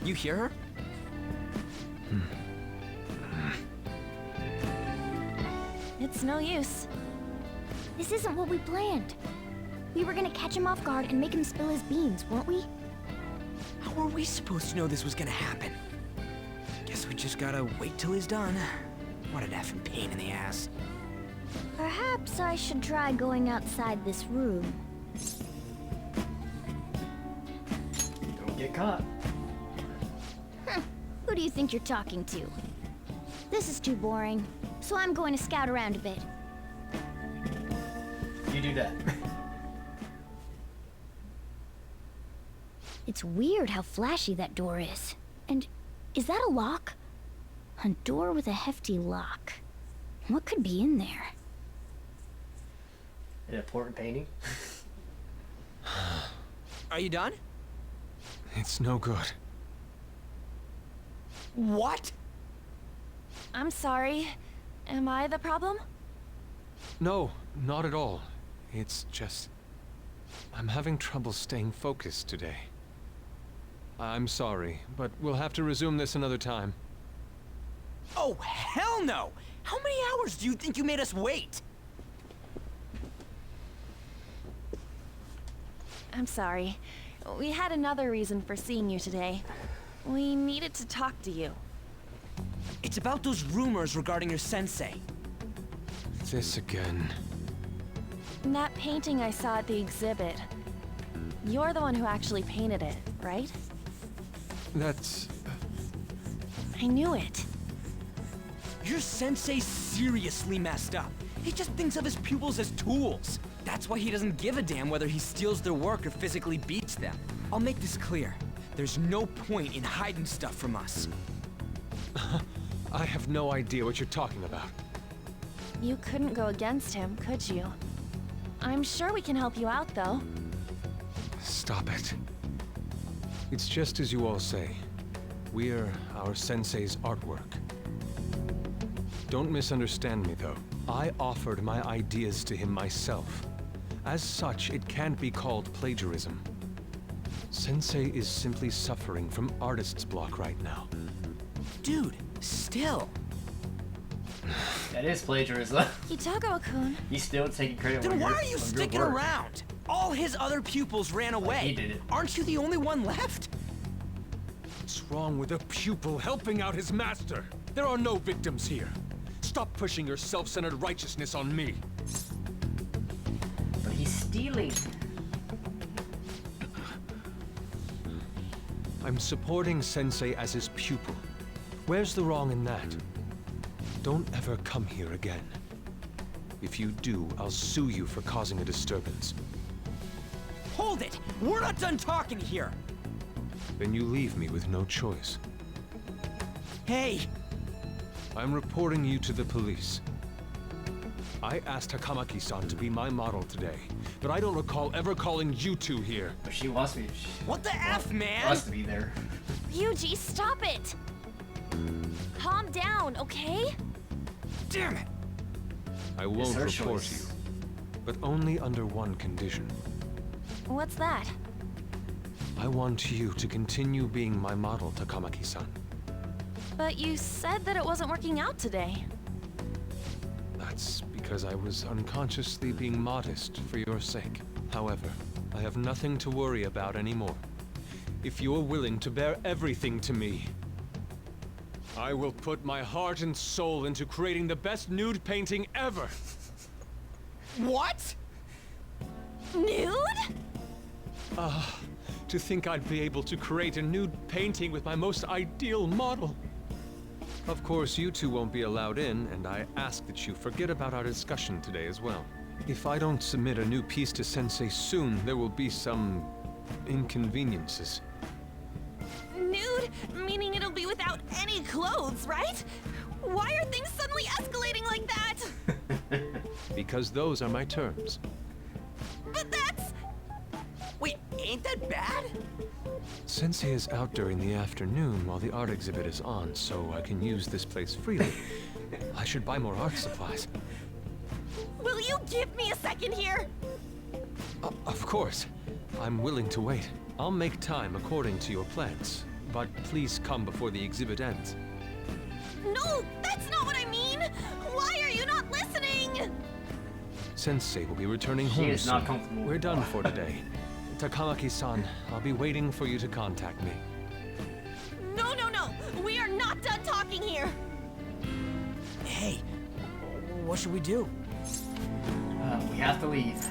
You hear her? It's no use. This isn't what we planned. We were gonna catch him off guard and make him spill his beans, weren't we? How were we supposed to know this was gonna happen? Guess we just gotta wait till he's done. What an effing pain in the ass. Perhaps I should try going outside this room. Don't get caught. Who do you think you're talking to? This is too boring, so I'm going to scout around a bit. You do that. It's weird how flashy that door is. And is that a lock? A door with a hefty lock. What could be in there? An important painting? Are you done? It's no good. What? I'm sorry. Am I the problem? No, not at all. It's just... I'm having trouble staying focused today. I'm sorry, but we'll have to resume this another time. Oh, hell no! How many hours do you think you made us wait? I'm sorry. We had another reason for seeing you today. We needed to talk to you. It's about those rumors regarding your sensei. This again. That painting I saw at the exhibit. You're the one who actually painted it, right? That's... I knew it. Your sensei's seriously messed up. He just thinks of his pupils as tools. That's why he doesn't give a damn whether he steals their work or physically beats them. I'll make this clear. There's no point in hiding stuff from us. I have no idea what you're talking about. You couldn't go against him, could you? I'm sure we can help you out, though. Stop it. It's just as you all say. We're our sensei's artwork. Don't misunderstand me, though. I offered my ideas to him myself. As such, it can't be called plagiarism. Sensei is simply suffering from artist's block right now. Dude, still. That is plagiarism. Kitagawa-kun. He's still taking credit. Then why are you sticking around? All his other pupils ran away. He did it. Aren't you the only one left? What's wrong with a pupil helping out his master? There are no victims here. Stop pushing your self-centered righteousness on me. But he's stealing. I'm supporting Sensei as his pupil. Where's the wrong in that? Don't ever come here again. If you do, I'll sue you for causing a disturbance. Hold it! We're not done talking here! Then you leave me with no choice. Hey! I'm reporting you to the police. I asked Takamaki-san to be my model today, but I don't recall ever calling you two here. But she wants me. What the F, man? Wants to be there. Yuji, stop it! Calm down, okay? Damn it! I won't her report choice. you, but only under one condition. What's that? I want you to continue being my model, Takamaki-san. But you said that it wasn't working out today. That's because I was unconsciously being modest for your sake. However, I have nothing to worry about anymore. If you're willing to bear everything to me, I will put my heart and soul into creating the best nude painting ever! What? Nude? To think I'd be able to create a nude painting with my most ideal model. Of course, you two won't be allowed in, and I ask that you forget about our discussion today as well. If I don't submit a new piece to Sensei soon, there will be some inconveniences. Nude? Meaning it'll be without any clothes, right? Why are things suddenly escalating like that? Because those are my terms. But that's... Wait, ain't that bad? Sensei is out during the afternoon while the art exhibit is on, so I can use this place freely. I should buy more art supplies. Will you give me a second here? Of course. I'm willing to wait. I'll make time according to your plans, but please come before the exhibit ends. No, that's not what I mean! Why are you not listening? Sensei will be returning She home is soon. not comfortable. We're done for today. Takamaki-san, I'll be waiting for you to contact me. No, no, no! We are not done talking here! Hey, what should we do? We have to leave.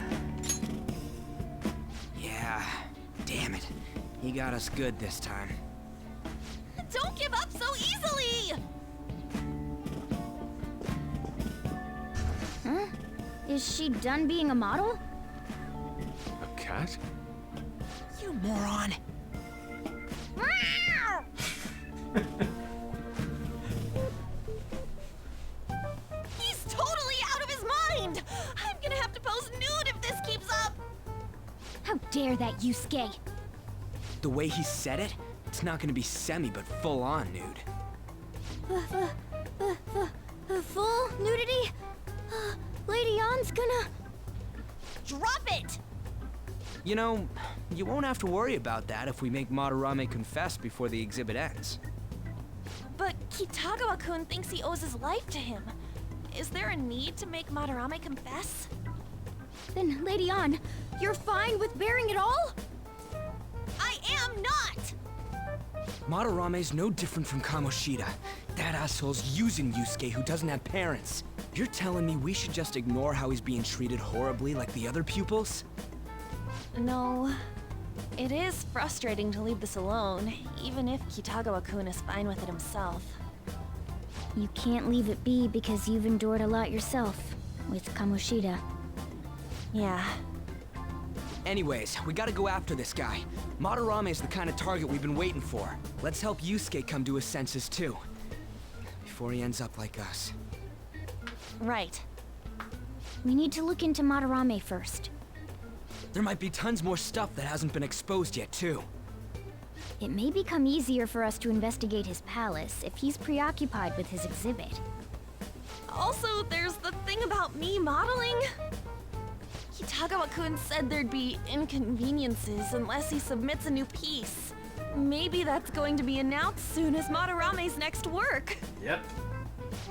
Yeah, damn it. He got us good this time. Don't give up so easily! Huh? Is she done being a model? A cat? You moron! He's totally out of his mind! I'm gonna have to pose nude if this keeps up! How dare that, Yusuke? The way he said it, it's not gonna be semi, but full-on nude. Full nudity? Lady Ann's gonna... Drop it! You know, you won't have to worry about that if we make Madarame confess before the exhibit ends. But Kitagawa-kun thinks he owes his life to him. Is there a need to make Madarame confess? Then, Lady Ann, you're fine with bearing it all? I am not! Madarame's no different from Kamoshida. That asshole's using Yusuke who doesn't have parents. You're telling me we should just ignore how he's being treated horribly like the other pupils? No. It is frustrating to leave this alone, even if Kitagawa-kun is fine with it himself. You can't leave it be because you've endured a lot yourself, with Kamoshida. Yeah. Anyways, we gotta go after this guy. Madarame is the kind of target we've been waiting for. Let's help Yusuke come to his senses too. Before he ends up like us. Right. We need to look into Madarame first. There might be tons more stuff that hasn't been exposed yet too. It may become easier for us to investigate his palace if he's preoccupied with his exhibit. Also, there's the thing about me modeling. Kitagawa-kun said there'd be inconveniences unless he submits a new piece. Maybe that's going to be announced soon as Madarame's next work. Yep.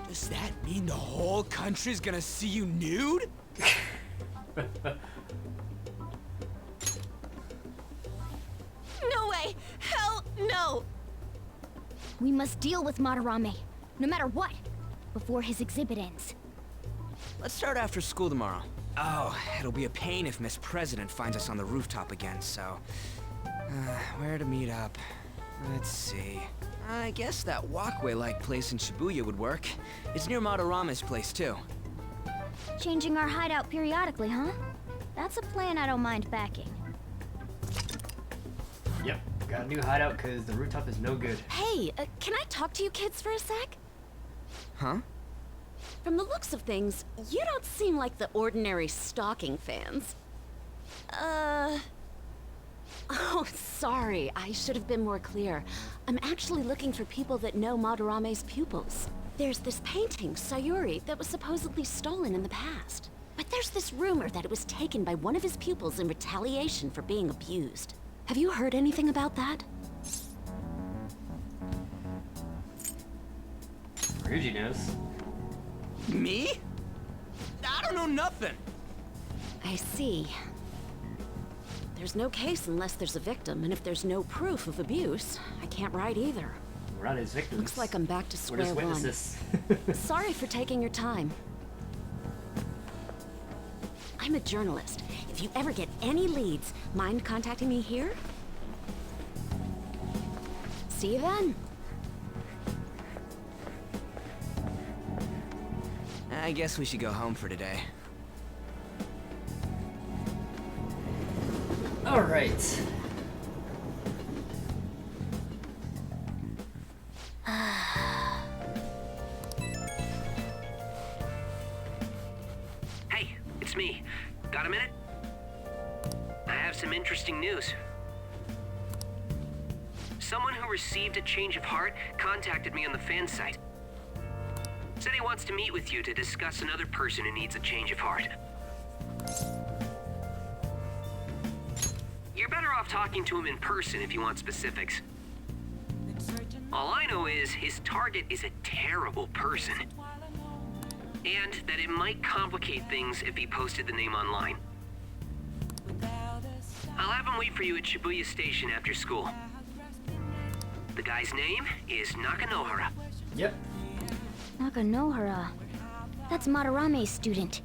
Does that mean the whole country's gonna see you nude? No way! Hell no! We must deal with Madarame, no matter what, before his exhibit ends. Let's start after school tomorrow. Oh, it'll be a pain if Miss President finds us on the rooftop again, so... where to meet up? Let's see... I guess that walkway-like place in Shibuya would work. It's near Madarame's place, too. Changing our hideout periodically, huh? That's a plan I don't mind backing. Yep, got a new hideout because the rooftop is no good. Hey, can I talk to you kids for a sec? Huh? From the looks of things, you don't seem like the ordinary stalking fans. Oh, sorry. I should have been more clear. I'm actually looking for people that know Madarame's pupils. There's this painting, Sayuri, that was supposedly stolen in the past. But there's this rumor that it was taken by one of his pupils in retaliation for being abused. Have you heard anything about that? Ryuji knows. Me? I don't know nothing. I see. There's no case unless there's a victim, and if there's no proof of abuse, I can't write either. We're not his victims. Looks like I'm back to We're just square one. witnesses. Sorry for taking your time. I'm a journalist. If you ever get any leads, mind contacting me here? See you then. I guess we should go home for today. All right. Hey, it's me. Got a minute? I have some interesting news. Someone who received a change of heart contacted me on the fan site. Said he wants to meet with you to discuss another person who needs a change of heart. You're better off talking to him in person if you want specifics. All I know is his target is a terrible person. And that it might complicate things if he posted the name online. I'll have him wait for you at Shibuya Station after school. The guy's name is Nakanohara. Yep. Nakanohara. That's Madarame's student.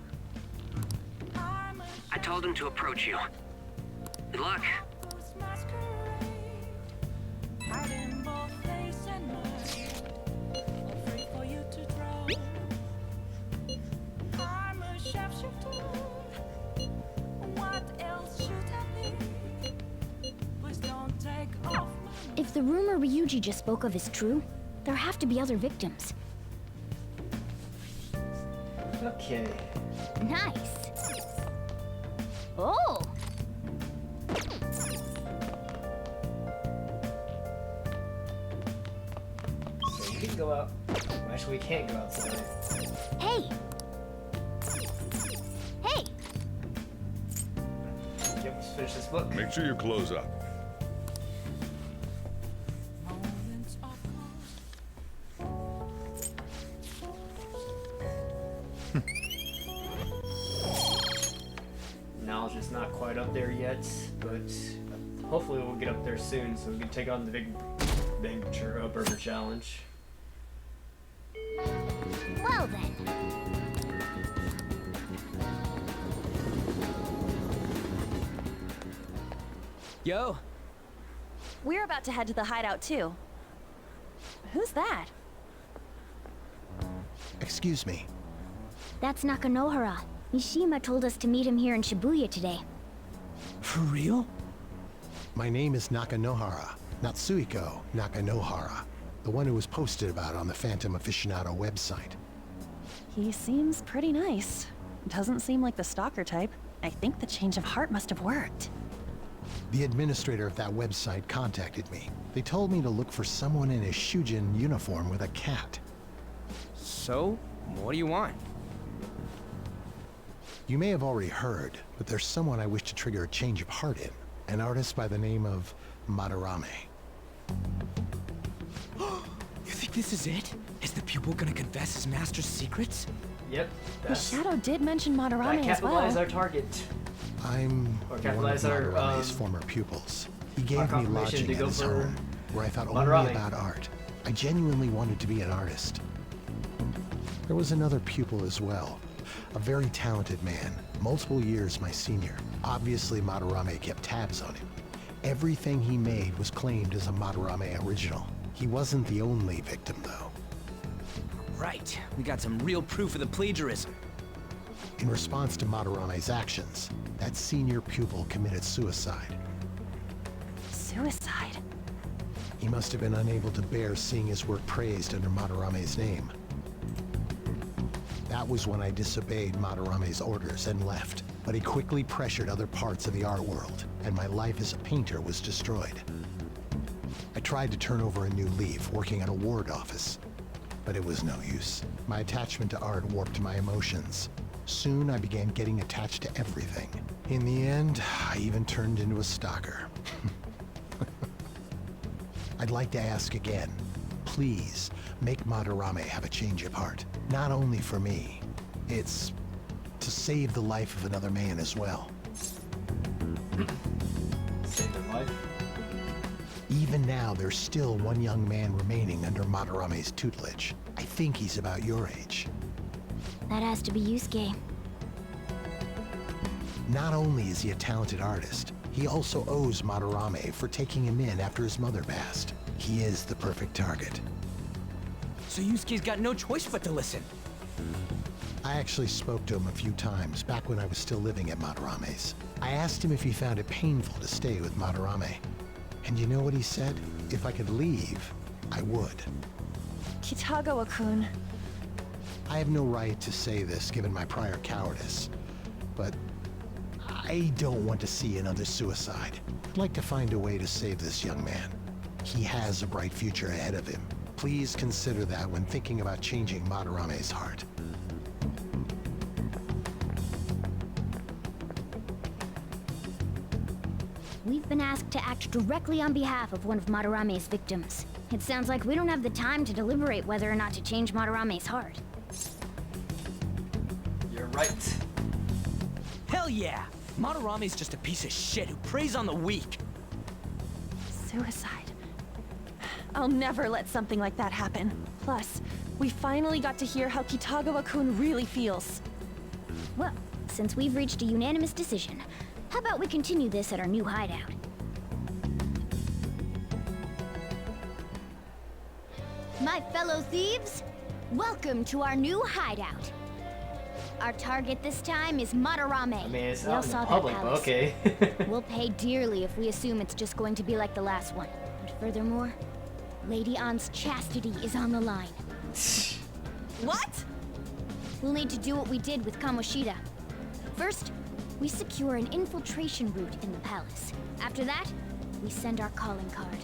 I told him to approach you. Good luck. If the rumor Ryuji just spoke of is true, there have to be other victims. Okay. Nice. Oh! So we can go out. Well, actually, we can't go outside. Hey! Hey! Yep, let's finish this book. Make sure you close up. Knowledge is not quite up there yet, but hopefully we'll get up there soon so we can take on the big burger challenge. Well then. Yo! We're about to head to the hideout too. Who's that? Excuse me. That's Nakanohara. Mishima told us to meet him here in Shibuya today. For real? My name is Nakanohara, Natsuhiko Nakanohara, the one who was posted about on the Phantom Aficionado website. He seems pretty nice. Doesn't seem like the stalker type. I think the change of heart must have worked. The administrator of that website contacted me. They told me to look for someone in a Shujin uniform with a cat. So, what do you want? You may have already heard, but there's someone I wish to trigger a change of heart in. An artist by the name of Madarame. You think this is it? Is the pupil gonna confess his master's secrets? Yep. The shadow did mention Madarame as well. Capitalize our target. I'm one of capitalize our, Madarame's former pupils. He gave me confirmation lodging to at go his for home, where I thought Madarame. only about art. I genuinely wanted to be an artist. There was another pupil as well. A very talented man, multiple years my senior. Obviously, Madarame kept tabs on him. Everything he made was claimed as a Madarame original. He wasn't the only victim, though. Right, we got some real proof of the plagiarism. In response to Madarame's actions, that senior pupil committed suicide. Suicide? He must have been unable to bear seeing his work praised under Madarame's name. That was when I disobeyed Madarame's orders and left. But he quickly pressured other parts of the art world, and my life as a painter was destroyed. I tried to turn over a new leaf, working at a ward office, but it was no use. My attachment to art warped my emotions. Soon I began getting attached to everything. In the end, I even turned into a stalker. I'd like to ask again, please make Madarame have a change of heart. Not only for me, it's to save the life of another man as well. Save their life? Even now, there's still one young man remaining under Madarame's tutelage. I think he's about your age. That has to be Yusuke. Not only is he a talented artist, he also owes Madarame for taking him in after his mother passed. He is the perfect target. So Yusuke's got no choice but to listen. I actually spoke to him a few times back when I was still living at Madarame's. I asked him if he found it painful to stay with Madarame. And you know what he said? If I could leave, I would. Kitagawa-kun. I have no right to say this given my prior cowardice, but I don't want to see another suicide. I'd like to find a way to save this young man. He has a bright future ahead of him. Please consider that when thinking about changing Madarame's heart. We've been asked to act directly on behalf of one of Madarame's victims. It sounds like we don't have the time to deliberate whether or not to change Madarame's heart. You're right. Hell yeah! Madarame's just a piece of shit who preys on the weak. Suicide. I'll never let something like that happen. Plus, we finally got to hear how Kitagawa-kun really feels. Well, since we've reached a unanimous decision, how about we continue this at our new hideout? My fellow thieves, welcome to our new hideout. Our target this time is Madarame. I mean, it's We all out in saw the that public, but palace. okay. We'll pay dearly if we assume it's just going to be like the last one. And furthermore, Lady Ann's chastity is on the line. What? We'll need to do what we did with Kamoshida. First, we secure an infiltration route in the palace. After that, we send our calling card.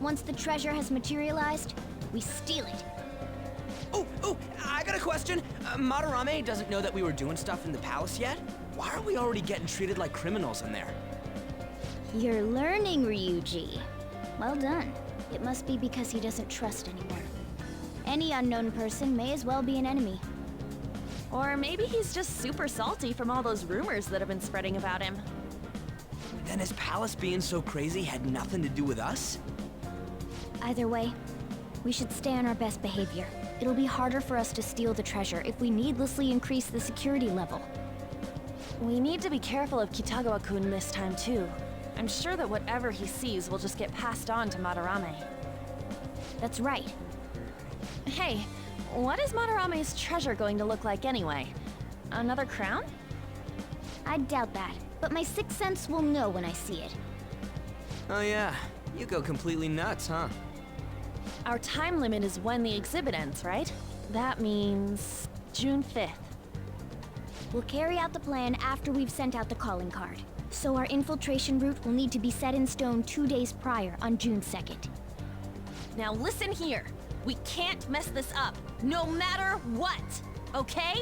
Once the treasure has materialized, we steal it. Oh, I got a question. Madarame doesn't know that we were doing stuff in the palace yet? Why are we already getting treated like criminals in there? You're learning, Ryuji. Well done. It must be because he doesn't trust anyone. Any unknown person may as well be an enemy. Or maybe he's just super salty from all those rumors that have been spreading about him. Then his palace being so crazy had nothing to do with us? Either way, we should stay on our best behavior. It'll be harder for us to steal the treasure if we needlessly increase the security level. We need to be careful of Kitagawa-kun this time too. I'm sure that whatever he sees will just get passed on to Madarame. That's right. Hey, what is Madarame's treasure going to look like anyway? Another crown? I doubt that, but my sixth sense will know when I see it. Oh yeah, you go completely nuts, huh? Our time limit is when the exhibit ends, right? That means June 5th. We'll carry out the plan after we've sent out the calling card. So our infiltration route will need to be set in stone 2 days prior on June 2nd. Now listen here. We can't mess this up, no matter what, okay?